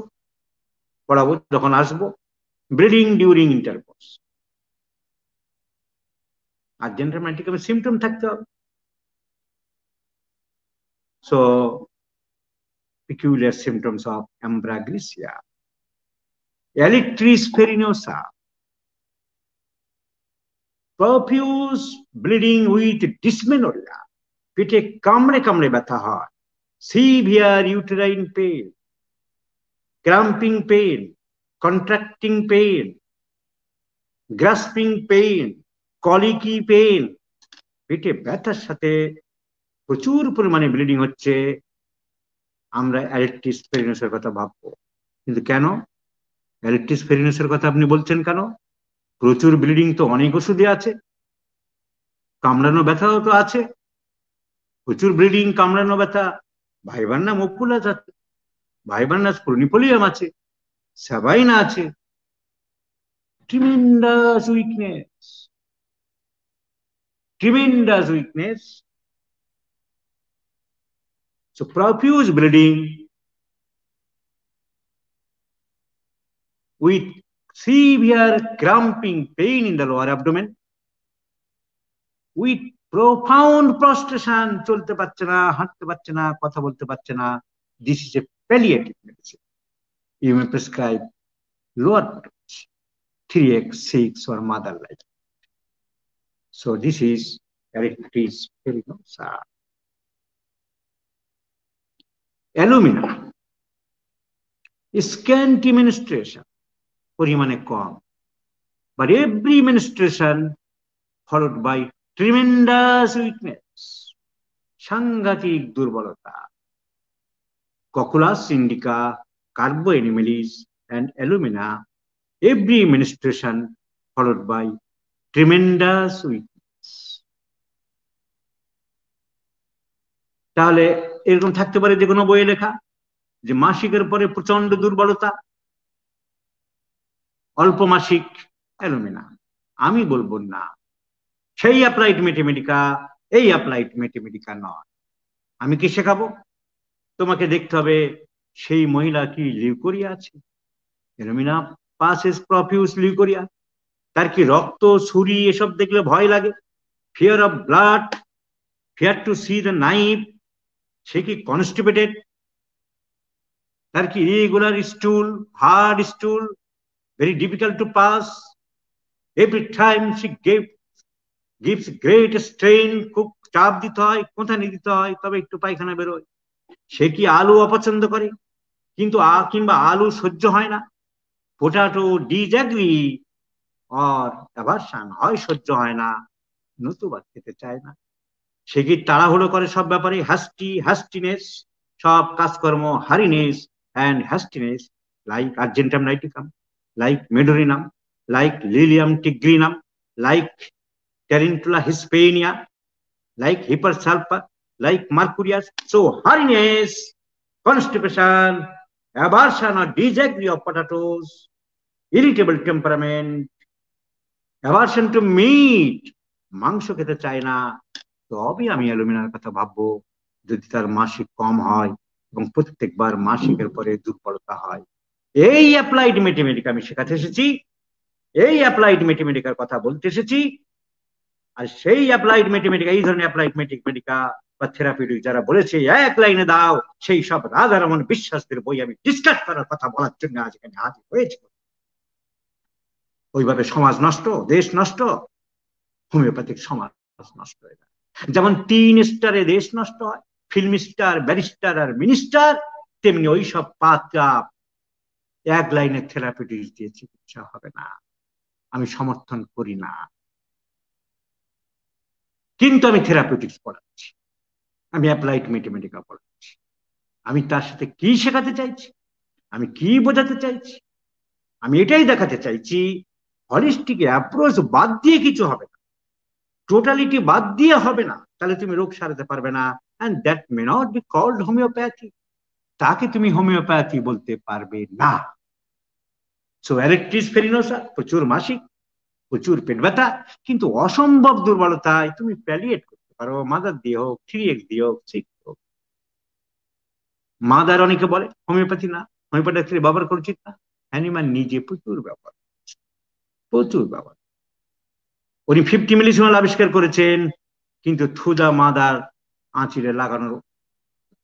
পড়াবো যখন আসবো, ব্লিডিং ডিউরিং ইন্টারকোর্স। আর্জেন্টাইন নাইটিকামের সিমটম থাকতে হবে। So peculiar symptoms of amblyopia, elytris farinosa, profuse bleeding with dysmenorrhea, পেটে কামড়ে কামড়ে ব্যথা হয়, severe uterine pain, cramping pain, contracting pain, grasping pain, colicky pain, পেটে ব্যথার সাথে প্রচুর পরিমাণে ব্লিডিং হচ্ছে, আমরা অ্যালিট্রিস ফেরিনোসের কথা ভাববো। কিন্তু কেন অ্যালিট্রিস ফেরিনোসের কথা আপনি বলছেন কেন? প্রচুর ব্লিডিং তো অনেক ওষুধে আছে, কামড়ানো ব্যথাও তো আছে। প্রচুর ব্লিডিং, কামড়ানো ব্যথা, ভাইবার্নাম ওকুলাস আছে, ভাইবার্নাস প্রনিপোলিয়াম আছে, সাবাইনা আছে। Tremendous weakness, tremendous weakness. So profuse bleeding with severe cramping pain in the lower abdomen, with profound prostration, চলতে পারছে না, হাঁটতে পারছে না, কথা বলতে পারছে না। This is a palliative medicine. You may prescribe lower dose, 3x, 6 or mother like. So this is elytris farinosa. Alumina, scanty menstruation, পরিমাণে কম, but every menstruation followed by tremendous weakness, সাংঘাতিক দুর্বলতা। Cocculus indica, Carboanimelis and alumina, every menstruation followed by tremendous weakness. তাহলে এরকম থাকতে পারে যে কোনো বইয়ে লেখা যে মাসিকের পরে প্রচন্ড দুর্বলতা, অল্প মাসিক, অ্যালুমিনা। আমি বলবো না, সেই অ্যাপ্লাইড ম্যাথমেটিকা এই অ্যাপ্লাইড ম্যাথমেটিকা নয়। আমি কি শেখাবো? তোমাকে দেখতে হবে সেই মহিলা কি লিউকোরিয়া আছে, অ্যালুমিনা পাসেস প্রফিউস লিউকোরিয়া, তার কি রক্ত, ছুরি এসব দেখলে ভয় লাগে, fear of blood, fear to see the knife, সে কি কনস্টিপেটেড, তার কি irregular stool, hard stool, very difficult to pass, every time she gives great strain, খুব চাপ দিতে হয়, কোথা নিয়ে দিতে হয় তবে একটু পায়খানা বেরোয়। সে কি আলু অপছন্দ করে, কিন্তু কিংবা আলু সহ্য হয় না, পোটাটো ডিসঅ্যাগ্রি অর অ্যাভারশন, হয় সহ্য হয় না নতুবা খেতে চায় না। সে কি তাড়াহুড়ো করে সব ব্যাপারে, হাস্টিনেস, সব কাজকর্ম hurriedness and hastiness, like argentum nitricum, like medurinum, like lilium tigrinum, like tarantula hispania, like hypersulfur, like mercurius. So hardiness, constipation, aversion or disagree of potatoes, irritable temperament, aversion to meat, মাংস খেতে চায় না, তবে আমি অ্যালুমিনার কথা ভাববো যদি তার মাসিক কম হয় এবং প্রত্যেকবার মাসিকের পরে দুর্বলতা হয়। এই অ্যাপ্লাইড ম্যাথমেটিক্স আমি শেখাতে এসেছি, এই অ্যাপ্লাইড ম্যাথমেটিক্যার কথা বলতে এসেছি। আর সেই অ্যাপ্লাইড ম্যাথমেটিক্স, এই ধরনের অ্যাপ্লাইড ম্যাথমেটিকা বা থেরাপিউটিক যারা বলেছে এক লাইনে দাও, সেই সব রাধারমণ বিশ্বাসদের বই আমি ডিসকাস করার কথা বলার জন্য আজ এখানে হাজির হয়েছে। ওইভাবে সমাজ নষ্ট, দেশ নষ্ট, হোমিওপ্যাথিক সমাজ নষ্ট হয়ে যায়। যেমন টিন স্টারে দেশ নষ্ট হয়, ফিল্ম স্টার, ব্যারিস্টার আর মিনিস্টার, তেমনি ওই সব পাতা এক লাইনের থেরাপিউটিক্স দিয়ে চিকিৎসা হবে না, আমি সমর্থন করি না। কিন্তু আমি থেরাপিউটিক্স পড়াচ্ছি, আমি অ্যাপ্লাইড ম্যাথমেটিকা পড়াচ্ছি। আমি তার সাথে কি শেখাতে চাইছি, আমি কি বোঝাতে চাইছি, আমি এটাই দেখাতে চাইছি হলিস্টিক অ্যাপ্রোচ বাদ দিয়ে কিছু হবে না, টোটালিটি বাদ দিয়ে হবে না, তাহলে তুমি রোগ সারাতে পারবে না। And that may not be called homeopathy, তাকে তুমি হোমিওপ্যাথি বলতে পারবে না। সো অ্যারেক্টিস ফেরিনোসা, প্রচুর মাসিক, প্রচুর পেট ব্যথা, কিন্তু অসম্ভব দুর্বলতায় তুমি প্যালিয়েট করতে পারো, মাদার দিয়ে হোক, 3x দিয়ে হোক, 6 হোক। মাদার অনেকে বলে, হোমিওপ্যাথি না, হোমিওপ্যাথি ব্যবহার করছি না, হ্যানিম্যান নিজে প্রচুর ব্যবহার, প্রচুর ব্যবহার। উনি 50 মিলিসিমাল আবিষ্কার করেছেন, কিন্তু থুদা মাদার আঁচিড়ে লাগানোর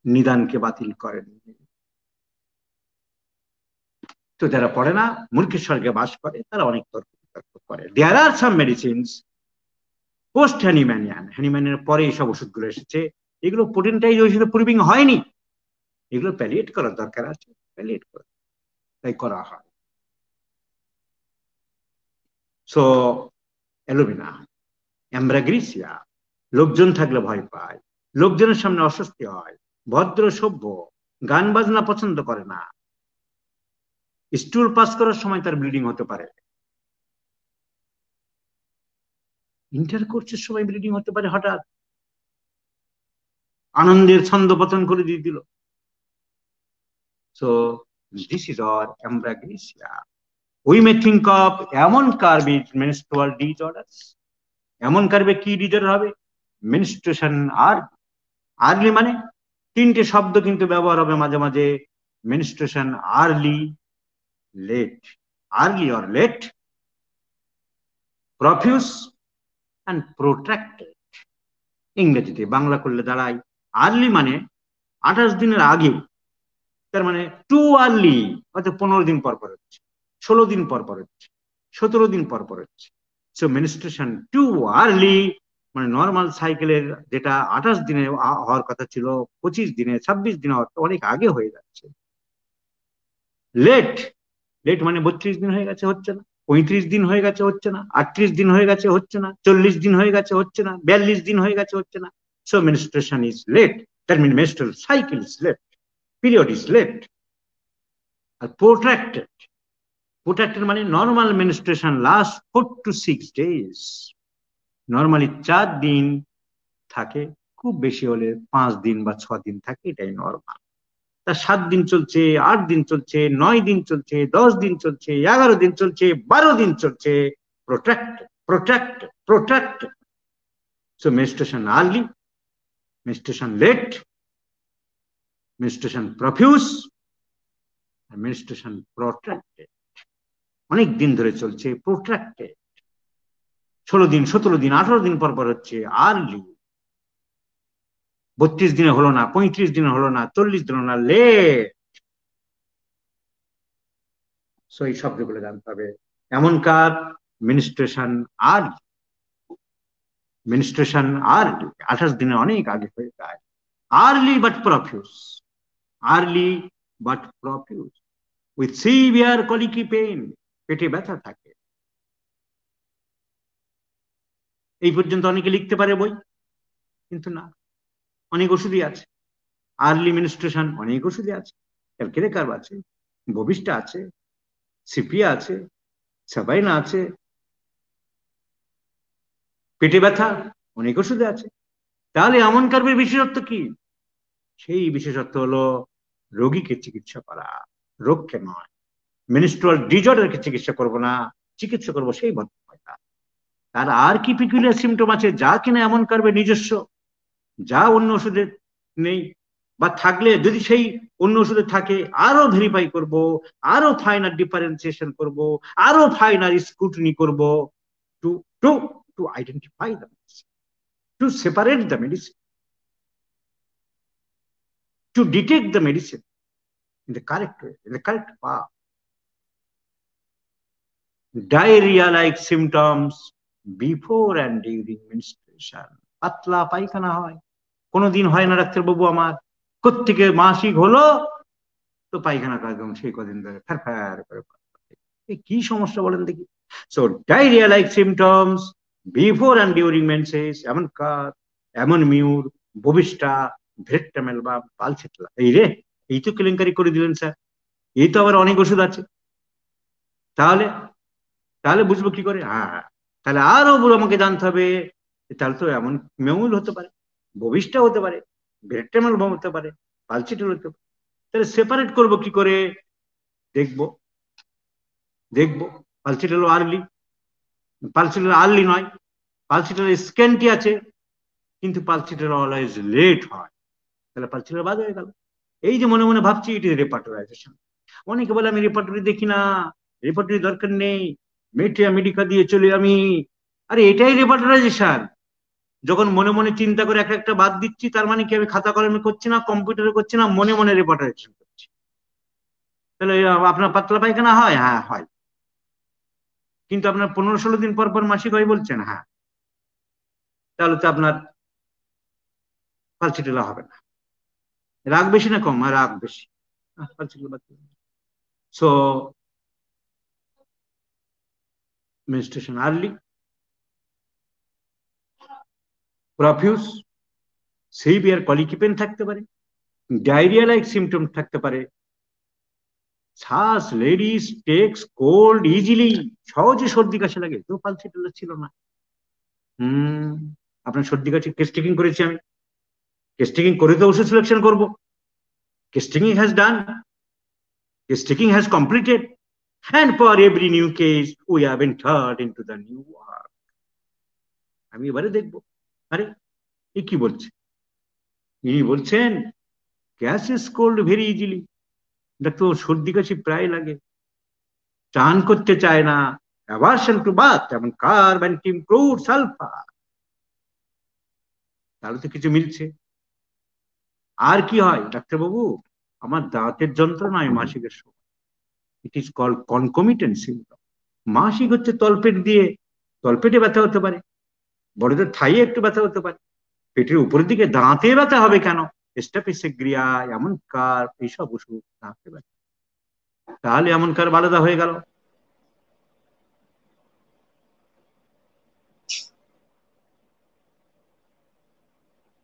নিদানকে বাতিল করেন। তো যারা পড়ে না, মূর্খের স্বর্গে বাস করে, তারা অনেক তর্ক বিতর্ক করে। দেয়ার আর সাম মেডিসিনস পোস্ট হ্যানিম্যানিয়ান, হ্যানিম্যানের পরে এইসব ওষুধগুলো এসেছে, এগুলো পোটেন্টাইজ ওষুধে প্রুভিং হয়নি, এগুলো প্যালিয়েট করার দরকার আছে, প্যালিয়েট করা, তাই করা হয়। সো অ্যালোভেনা, অ্যাম্ব্রাগ্রিসিয়া, লোকজন থাকলে ভয় পায়, লোকজনের সামনে অস্বস্তি হয়, ভদ্র সভ্য, গান বাজনা পছন্দ করে না, স্টুল পাস করার সময় তার ব্লিডিং হতে পারে, ইন্টারকোর্সের সময় ব্লিডিং হতে পারে, হঠাৎ আনন্দের ছন্দ পতন করে দিয়ে দিল। So this is or ambra grisea. We may think of এমন কার্ভ ইজ মেনস্ট্রুয়াল ডিসঅর্ডারস। এমন কার্ভে কি ডিসঅর্ডার হবে? মেনস্ট্রুয়েশন আর আর্লি, মানে তিনটে শব্দ কিন্তু ব্যবহার হবে মাঝে মাঝে, menstruation early, late, early or late, profuse and protracted. ইংরেজিতে বাংলা করলে দাঁড়ায়, আর্লি মানে 28 দিনের আগে, তার মানে টু আর্লি, হয়তো 15 দিন পর পর হচ্ছে, 16 দিন পর পর হচ্ছে, 17 দিন পর পর হচ্ছে। সো মেনস্ট্রুয়েশন টু আর্লি মানে নর্মাল সাইকেলের যেটা 28 দিনে হওয়ার কথা ছিল, 25 দিনে, 26 দিনে অনেক আগে হয়ে যাচ্ছে। লেট, লেট মানে 32 দিন হয়ে গেছে, হচ্ছে না, 35 দিন হয়ে গেছে, হচ্ছে না, 38 দিন হয়ে গেছে, হচ্ছে না, 40 দিন হয়ে গেছে, হচ্ছে না, 42 দিন হয়ে গেছে, হচ্ছে না। So menstruation is late, that mean menstrual cycle is late, period is late. আর প্রোট্রাক্টেড, প্রোট্রাক্টেড মানে normal menstruation last 4 to 6 days, normally 4 দিন থাকে, খুব বেশি হলে 5 দিন বা 6 দিন থাকে, এটাই নর্মাল। তা 7 দিন চলছে, 8 দিন চলছে, 9 দিন চলছে, 10 দিন চলছে, 11 দিন চলছে, 12 দিন চলছে, protracted, protracted, protracted. So menstruation early, menstruation late, menstruation profuse, menstruation protracted, অনেক দিন ধরে চলছে, প্রোট্রাক্টেড, 16 দিন, 17 দিন, 18 দিন পর পর হচ্ছে, আর্লি, 32 দিনে হলো না, 35 দিনে হলো না, 40 দিনে হলো না, লেট। সো এই শব্দগুলো জানতে হবে। এমন কার মেনস্ট্রুয়েশন আর্লি, মেনস্ট্রুয়েশন আর্লি 28 দিনে অনেক আগে হয়ে যায়। Early but profuse, early but profuse with severe colicky pain, পেটে ব্যথা থাকে। এই পর্যন্ত অনেকে লিখতে পারে বই, কিন্তু না, অনেক ওষুধই আছে। আর্লি মেনস্ট্রুয়েশন অনেক ওষুধই আছে, ক্যালকেরেকার্ব আছে, ববিস্টা আছে, সিপিয়া আছে, সাবাইনা আছে। পেটে ব্যথা অনেক ওষুধে আছে। তাহলে এমন কার্বের বিশেষত্ব কি? সেই বিশেষত্ব হলো রোগীকে চিকিৎসা করা, রোগকে নয়। মেনস্ট্রুয়াল ডিসঅর্ডারকে চিকিৎসা করব না, চিকিৎসা করবো সেই ভদ্রমহিলা। তার আর কি পিকুলিয়ার সিমটম আছে যা কিনা এমন কার্বের নিজস্ব, যা অন্য ওষুধে নেই, বা থাকলে যদি সেই অন্য ওষুধে থাকে আরো ভেরিফাই করব, আরো ফাইনাল ডিফারেন্সিয়েশন করব, আরো ফাইনাল স্ক্রুটিনি করব, to to to identify the medicine, to separate the medicine, to detect the medicine in the correct way, in the correct path. Diarrhea-like symptoms before and during menstruation. পাতলা পায়খানা হয়, কোনোদিন হয় না ডাক্তারবাবু আমার, কোত্থেকে মাসিক হলো তো পায়খানা একদম সেই কদিন ধরে ফ্যার করে। কি সমস্যা বলেন দেখি? So diarrhoea-like symptoms before and during menses, এমন কার, এমন মিউর, ববিষ্টা, ভেট্টামেল বা পালসেটলা। এই রে, এই তো কেলেঙ্কারি করে দিলেন স্যার, এই তো আবার অনেক ওষুধ আছে। তাহলে তাহলে বুঝবো কি করে? হ্যাঁ, তাহলে আরো আমাকে জানতে হবে, তাহলে তো এমন মেউল হতে পারে, ববিষ্টা হতে পারে, ভেট্টামেল হতে পারে, পালসেটল হতে পারে। তাহলে সেপারেট করবো কি করে? দেখবো দেখবো পালসিটাল আর্লি, পালসিটাল আর্লি নয়, পালসিটাল স্ক্যান্টি আছে, কিন্তু পালসিটাল অলওয়েজ লেট হয়, তাহলে পালসিটাল বাদ হয়ে গেল। এই যে মনে মনে ভাবছি, ইট ইজ রেপার্টরাইজেশন। অনেকে বলে আমি রেপার্টরি দেখি না, রেপার্টরি দরকার নেই, মেটিয়া মেডিকা দিয়ে চলে আমি। আরে এটাই রেপার্টরাইজেশন। যখন মনে মনে চিন্তা করে এক একটা বাদ দিচ্ছি, তার মানে কি আমি খাতা কলমে করছি না, কম্পিউটারে করছি না, মনে মনে রেপার্টরাইজেশন করছি। তাহলে আপনার পাতলা পায়খানা হয়? হ্যাঁ হয়। কিন্তু আপনার 15-16 দিন পর পর মাসিক হয় বলছেন, হ্যাঁ, তাহলে তো আপনার পালসিটেলা হবে না। রাগ বেশি না কম? রাগ বেশি। So menstruation early, profuse, severe colicky pain থাকতে পারে, ডায়রিয়া লাইক সিমটম থাকতে পারে, শ্বাস লেডিস টেক্স কোল্ড ইজিলি, সহজে সর্দি কাশি লাগে, তো পালসিটেলা ছিল না। আপনার সর্দি কাশি কেস টেকিং করেছি আমি, কেস টেকিং করে তো ওষুধ সিলেকশন করবো। Case taking has done, case taking has completed, and for every new case we have entered into the new work. আমি এবারে দেখবো, আরে এ কি বলছে, ইনি বলছেন gas is cold very easily, doctor সর্দি কাশি প্রায় লাগে, চান করতে চায় না, অ্যাভারশন টু বাথ, যেমন কার্ব অ্যান্ড ইমপ্রুভ সালফার, তাহলে তো কিছু মিলছে। আর কি হয় ডাক্তারবাবু? আমার দাঁতের যন্ত্রণা হয় মাসিকের সময়, it is called concomitant symptom. মাসিক হচ্ছে তলপেট দিয়ে, তলপেটে ব্যথা হতে পারে, বড়দের থাইয়ে একটু ব্যথা হতে পারে, পেটের উপরের দিকে দাঁতে ব্যথা হবে কেন? স্টাফিসেগ্রিয়া, এমন কার, এইসব ওষুধ দাঁতে ব্যথা, তাহলে এমন কার আলাদা হয়ে গেল।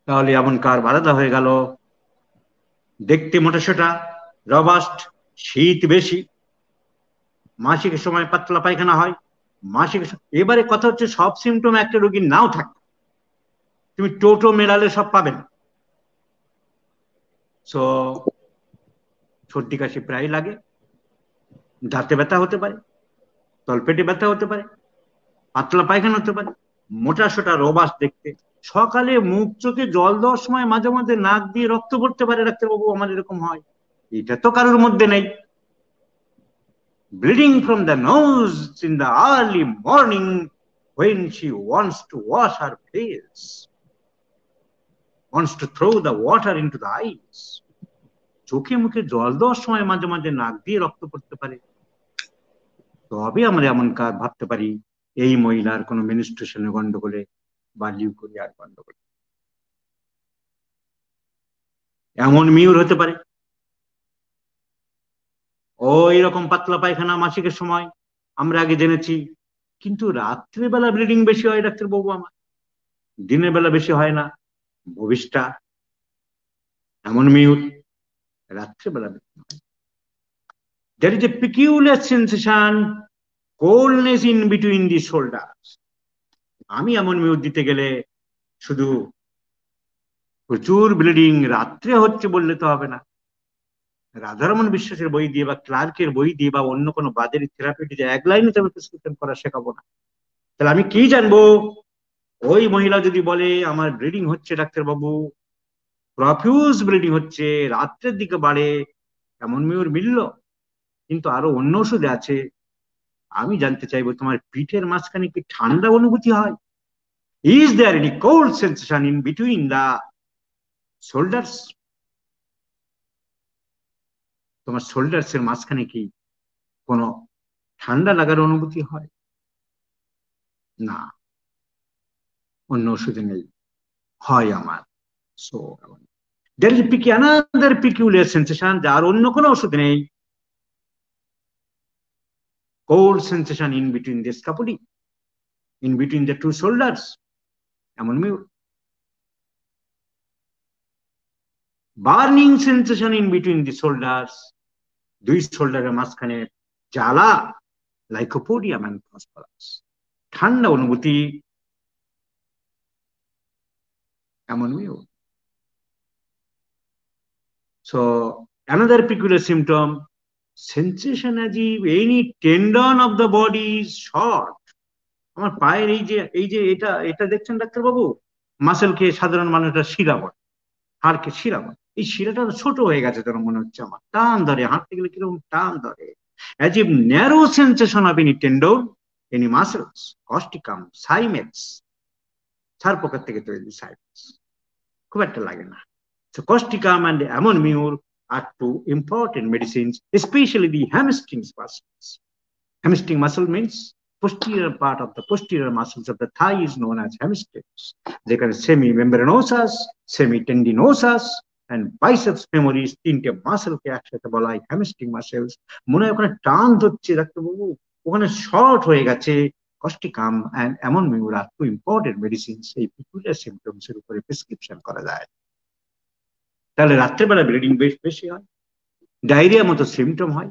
তাহলে এমন কার আলাদা হয়ে গেল, দেখতে মোটাসোটা, রবাস্ট, শীত বেশি, মাসিকের সময় পাতলা পায়খানা হয়, মাসিকের এবারে কথা হচ্ছে সব সিমটম একটা রোগীর নাও থাকে, তুমি টোটো মেলালে সব পাবে না। সো সর্দি কাশি প্রায় লাগে, দাঁতে ব্যথা হতে পারে, তলপেটে ব্যথা হতে পারে, পাতলা পায়খানা হতে পারে, মোটা সোটা রোবাস দেখতে, সকালে মুখ চোখে জল দেওয়ার সময় মাঝে মাঝে নাক দিয়ে রক্ত পড়তে পারে, ডাক্তারবাবু আমার এরকম হয়, এটা তো কারোর মধ্যে নেই। Bleeding from the nose in the early morning when she wants to wash her face, wants to throw the water into the eyes, চোখে মুখে জল দেওয়ার সময় মাঝে মাঝে নাক দিয়ে রক্ত পড়তে পারে, তবে আমরা এমন কাজ ভাবতে পারি এই মহিলার কোনো মেনস্ট্রুয়েশনের গন্ডগোলে বা লিউকোরিয়ার গন্ডগোলে। এমন মিউর হতে পারে, ওই রকম পাতলা পায়খানা মাসিকের সময় আমরা আগে জেনেছি, কিন্তু রাত্রেবেলা ব্লিডিং বেশি হয় ডাক্তারবাবু আমার, দিনের বেলা বেশি হয় না, ভবিষ্যটা এমন মিউর, রাত্রেবেলা বেশি হয়। There is a peculiar sensation, coldness in between the shoulders. আমি এমন মিউট দিতে গেলে শুধু প্রচুর ব্লিডিং রাত্রে হচ্ছে বললে তো হবে না, রাধারমন বিশ্বাসের বই দিয়ে বা ক্লার্কের বই দিয়ে বা অন্য কোনো বাজারি থেরাপিউটি যে এক লাইনে তবে প্রেসক্রিপশন করা শেখাবো না। তাহলে আমি কি জানবো? ওই মহিলা যদি বলে আমার ব্লিডিং হচ্ছে ডাক্তারবাবু, প্রফিউজ ব্লিডিং হচ্ছে, রাত্রের দিকে বাড়ে, এমন মিউর মিলল, কিন্তু আরো অন্য ওষুধে আছে, আমি জানতে চাইবো তোমার পিঠের মাঝখানে কি ঠান্ডা অনুভূতি হয়? Is there any cold sensation in between the shoulders? তোমার শোল্ডার্স এর মাঝখানে কি কোনো ঠান্ডা লাগার অনুভূতি হয়? না, অন্য ওষুধে নেই, হয় আমার। So there is another peculiar sensation, যার অন্য কোনো ওষুধ নেই, cold sensation in between the scapulae, in between the two shoulders, এমন Muir. Burning sensation in between the shoulders, দুই শোল্ডারের মাঝখানে জ্বালা, লাইকোপোডিয়াম এন্ড ফসফরাস, ঠান্ডা অনুভূতি, এমন Muir. So another peculiar symptom, sensation as if any tendon of the body is short. আমার পায়ের এই যে এটা এটা দেখছেন ডাক্তারবাবু, মাসেলকে সাধারণ মানুষরা শিরা বলে, হাড়কে শিরা বলে। এই শিরাটা ছোট হয়ে গেছে যেন মনে হচ্ছে, আমার টান ধরে, হাঁটতে গেলে কিরকম টান ধরে। As if narrow sensation of any tendon, any muscles, causticum, cimex, ছাড় পোকার থেকে তৈরি সাইমেক্স, খুব একটা লাগে না। So causticum and ammonium are two important medicines, especially the hamstring muscles. Hamstring muscle means posterior part of the posterior muscles of the thigh is known as hamstrings. They can semimembranosus, semitendinosus, and biceps femoris, তিনটে মাসেলকে একসাথে বলা হয় hamstring muscles. মনে হয় ওখানে টান ধরছে ডাক্তারবাবু, ওখানে শর্ট হয়ে গেছে। Causticum and ammonium are two important medicines, এই পিকুলিয়ার সিমটমস এর উপরে প্রেসক্রিপশন করা যায়। তাহলে রাত্রেবেলা ব্লিডিং বেশি হয়, ডায়রিয়া মতো সিমটম হয়,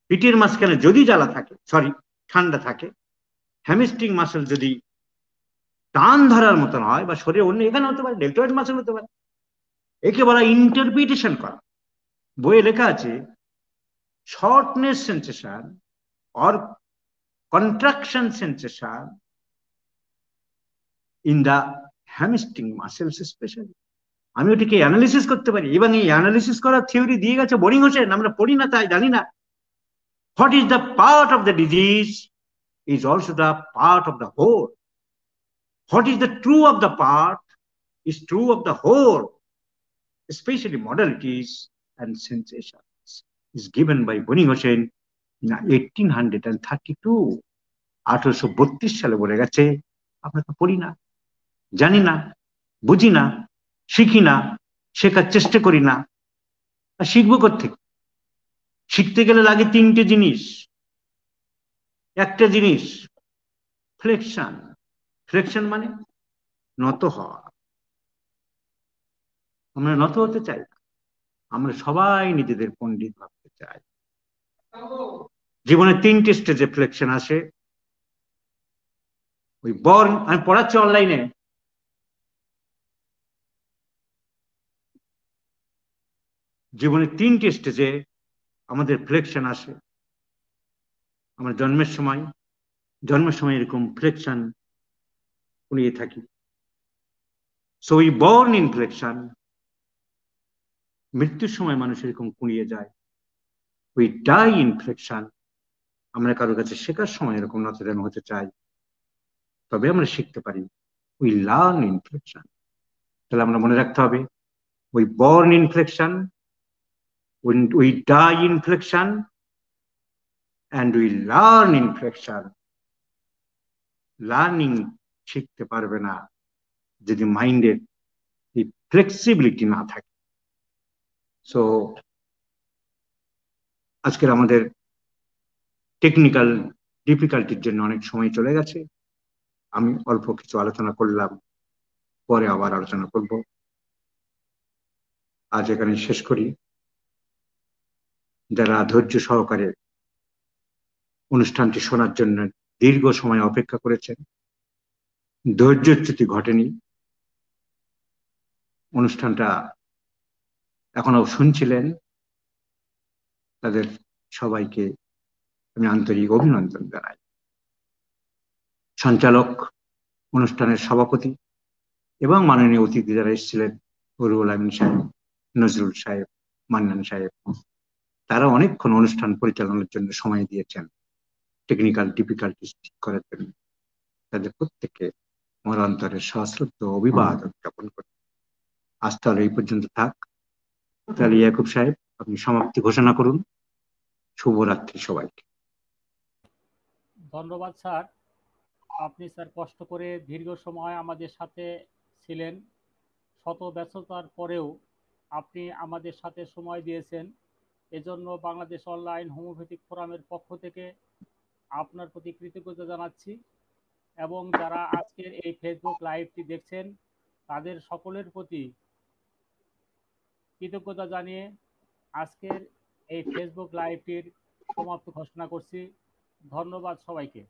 পিঠের মাঝখানে যদি জ্বালা থাকে, সরি ঠান্ডা থাকে, হ্যামস্ট্রিং মাসেল যদি টান ধরার মতন হয়, বা শরীরে অন্য এখানে হতে পারে, ডেল্টয়েড মাসেল হতে পারে, একে বলা ইন্টারপ্রিটেশন করা। বইয়ে লেখা আছে shortness sensation or contraction sensation in the hamstring muscles specially. আমি ওটিকে অ্যানালিসিস করতে পারি, এবং এই অ্যানালিসিস করার থিওরি দিয়ে গেছে বোরিং হোসেন, আমরা পড়ি না তাই জানি না। What is the part of the disease is also the part of the whole. What is the true of the part is true of the whole, especially modalities and sensations, is given by Boni Hossein in 1832. 1832 সালে বলে গেছে। আমরা তো পড়ি না, জানি না, বুঝি না, শিখি না, শেখার চেষ্টা করি না। আর শিখবো কোত্থেকে? শিখতে গেলে লাগে তিনটে জিনিস। একটা জিনিস ফ্লেকশন। ফ্লেকশন মানে নত হওয়া। আমরা নত হতে চাই, আমরা সবাই নিজেদের পণ্ডিত ভাবতে চাই। জীবনে তিনটে স্টেজে ফ্লেকশন আসে। ওই বর্ন, আমি পড়াচ্ছি অনলাইনে, জীবনে তিনটে স্টেজে আমাদের ফ্লেকশন আসে। আমরা জন্মের সময় এরকম ফ্লেকশন কুড়িয়ে থাকি। So we born in flexion. মৃত্যুর সময় মানুষ এরকম কুড়িয়ে যায়। We die in flexion. আমরা কারোর কাছে শেখার সময় এরকম নতজানু হতে চাই, তবে আমরা শিখতে পারি। We learn in flexion. তাহলে আমরা মনে রাখতে হবে, we born in flexion, we die in flexion, and we learn in flexion. Learning শিখতে পারবে না যদি মাইন্ডের এই ফ্লেক্সিবিলিটি না থাকে। সো আজকের আমাদের টেকনিক্যাল ডিফিকাল্টির জন্য অনেক সময় চলে গেছে। আমি অল্প কিছু আলোচনা করলাম, পরে আবার আলোচনা করব। আজ এখানে শেষ করি। যারা ধৈর্য সহকারে অনুষ্ঠানটি শোনার জন্য দীর্ঘ সময় অপেক্ষা করেছেন, ধৈর্যচ্যুতি ঘটেনি, অনুষ্ঠানটা এখনো শুনছিলেন, তাদের সবাইকে আমি আন্তরিক অভিনন্দন জানাই। সঞ্চালক, অনুষ্ঠানের সভাপতি এবং মাননীয় অতিথি যারা এসেছিলেন, রুহুল আমিন সাহেব, নজরুল সাহেব, মান্নান সাহেব, তারা অনেকক্ষণ অনুষ্ঠান পরিচালনার জন্য সময় দিয়েছেন, টেকনিক্যাল ডিফিকাল্টিস ঠিক করার জন্য। তাদের প্রত্যেককে আমার অন্তরের সশ্রদ্ধ অভিবাদন জ্ঞাপন করি। আজ তাহলে এই পর্যন্ত থাক। তাহলে ইয়াকুব সাহেব, আপনি সমাপ্তি ঘোষণা করুন। শুভরাত্রি সবাইকে। ধন্যবাদ স্যার। আপনি স্যার কষ্ট করে দীর্ঘ সময় আমাদের সাথে ছিলেন, শত ব্যস্ততার পরেও আপনি আমাদের সাথে সময় দিয়েছেন। এজন্য বাংলাদেশ অনলাইন হোমিওপ্যাথিক ফোরামের পক্ষ থেকে আপনার প্রতি কৃতজ্ঞতা জানাচ্ছি, এবং যারা আজকের এই ফেসবুক লাইভটি দেখছেন তাদের সকলের প্রতি কৃতজ্ঞতা জানিয়ে আজকের এই ফেসবুক লাইভটির সমাপ্তি ঘোষণা করছি। ধন্যবাদ সবাইকে।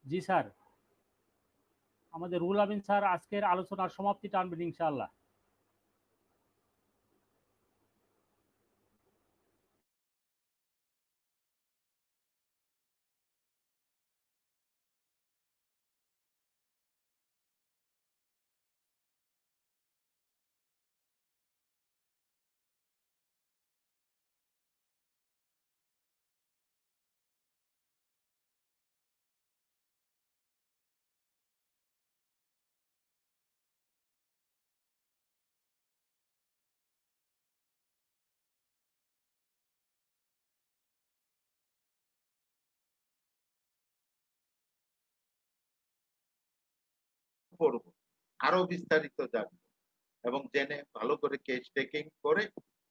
জি স্যার, আমাদের রুহুল আমিন স্যার আজকের আলোচনার সমাপ্তি টানবেন ইনশাআল্লাহ। করবো, আরো বিস্তারিত জানবো এবং জেনে ভালো করে কেস টেকিং করে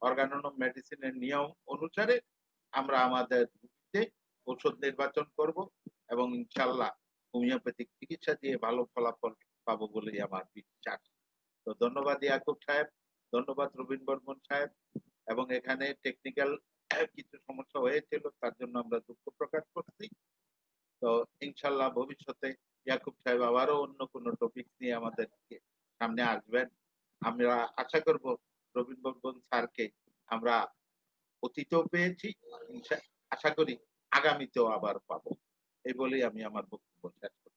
অর্গানন মেডিসিনের নিয়ম অনুসারে আমরা আমাদের ওষুধ নির্বাচন করব এবং ইনশাল্লাহ হোমিওপ্যাথিক চিকিৎসা দিয়ে ভালো ফলাফল পাবো বলেই আমার বিশ্বাস। তো ধন্যবাদ ইয়াকুব সাহেব, ধন্যবাদ রবীন বর্মন সাহেব, এবং এখানে টেকনিক্যাল কিছু সমস্যা হয়েছিল তার জন্য আমরা দুঃখ প্রকাশ করছি। তো ইনশাল্লাহ ভবিষ্যতে ইয়াকুব সাহেব আবারও অন্য কোনো টপিক নিয়ে আমাদের সামনে আসবেন। আমরা আশা করব রবীন বর্মন স্যারকে আমরা অতীতেও পেয়েছি, আশা করি আগামীতেও আবার পাবো। এই বলেই আমি আমার বক্তব্য শেষ করছি।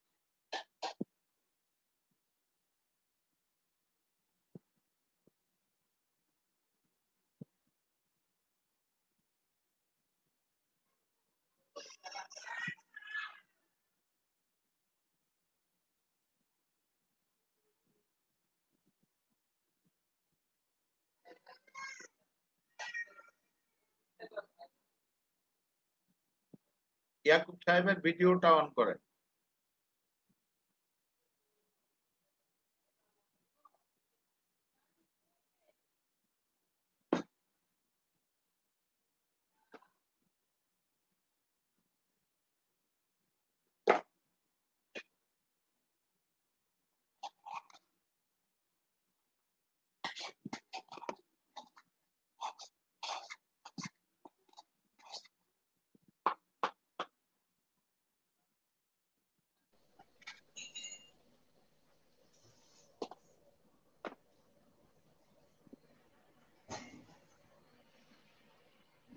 ইয়াকুব সাহেবের ভিডিওটা অন করেন।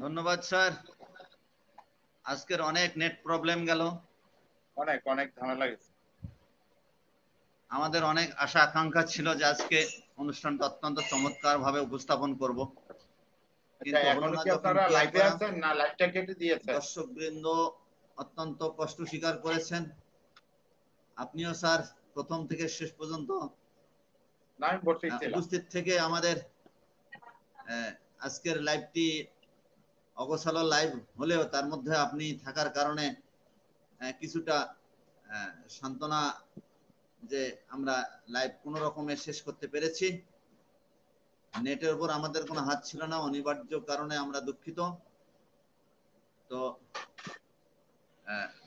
ধন্যবাদ স্যার। আজকের অনেক নেট প্রবলেম গেল, অনেক অনেক ঝামেলা গেছে। আমাদের অনেক আশা আকাঙ্ক্ষা ছিল যে আজকে অনুষ্ঠানটা অত্যন্ত চমৎকার ভাবে উপস্থাপন করব, কিন্তু হলো এখনো না। কি যখন আপনারা কি আর লাইভে করা, আছেন না লাইভটা কেটে দিয়েছেন? দর্শক বৃন্দ অত্যন্ত কষ্ট স্বীকার করেছেন। আপনিও স্যার প্রথম থেকে শেষ পর্যন্ত না, আমি বসেই ছিলাম। উপস্থিত থেকে আমাদের আজকের লাইভটি অগোছালো লাইভ হলেও তার মধ্যে আপনি থাকার কারণে কিছুটা সান্ত্বনা যে আমরা লাইভ কোন রকমে শেষ করতে পেরেছি। নেটের উপর আমাদের কোনো হাত ছিল না, অনিবার্য কারণে আমরা দুঃখিত। তো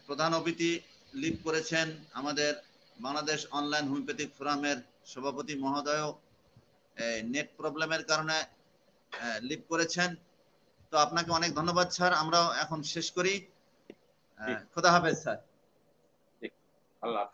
প্রধান অতিথি লিড করেছেন আমাদের বাংলাদেশ অনলাইন হোমিওপ্যাথিক ফোরামের সভাপতি মহোদয়, নেট প্রবলেমের কারণে লিড করেছেন। তো আপনাকে অনেক ধন্যবাদ স্যার। আমরা এখন শেষ করি। খোদা হাফেজ স্যার। আল্লাহ।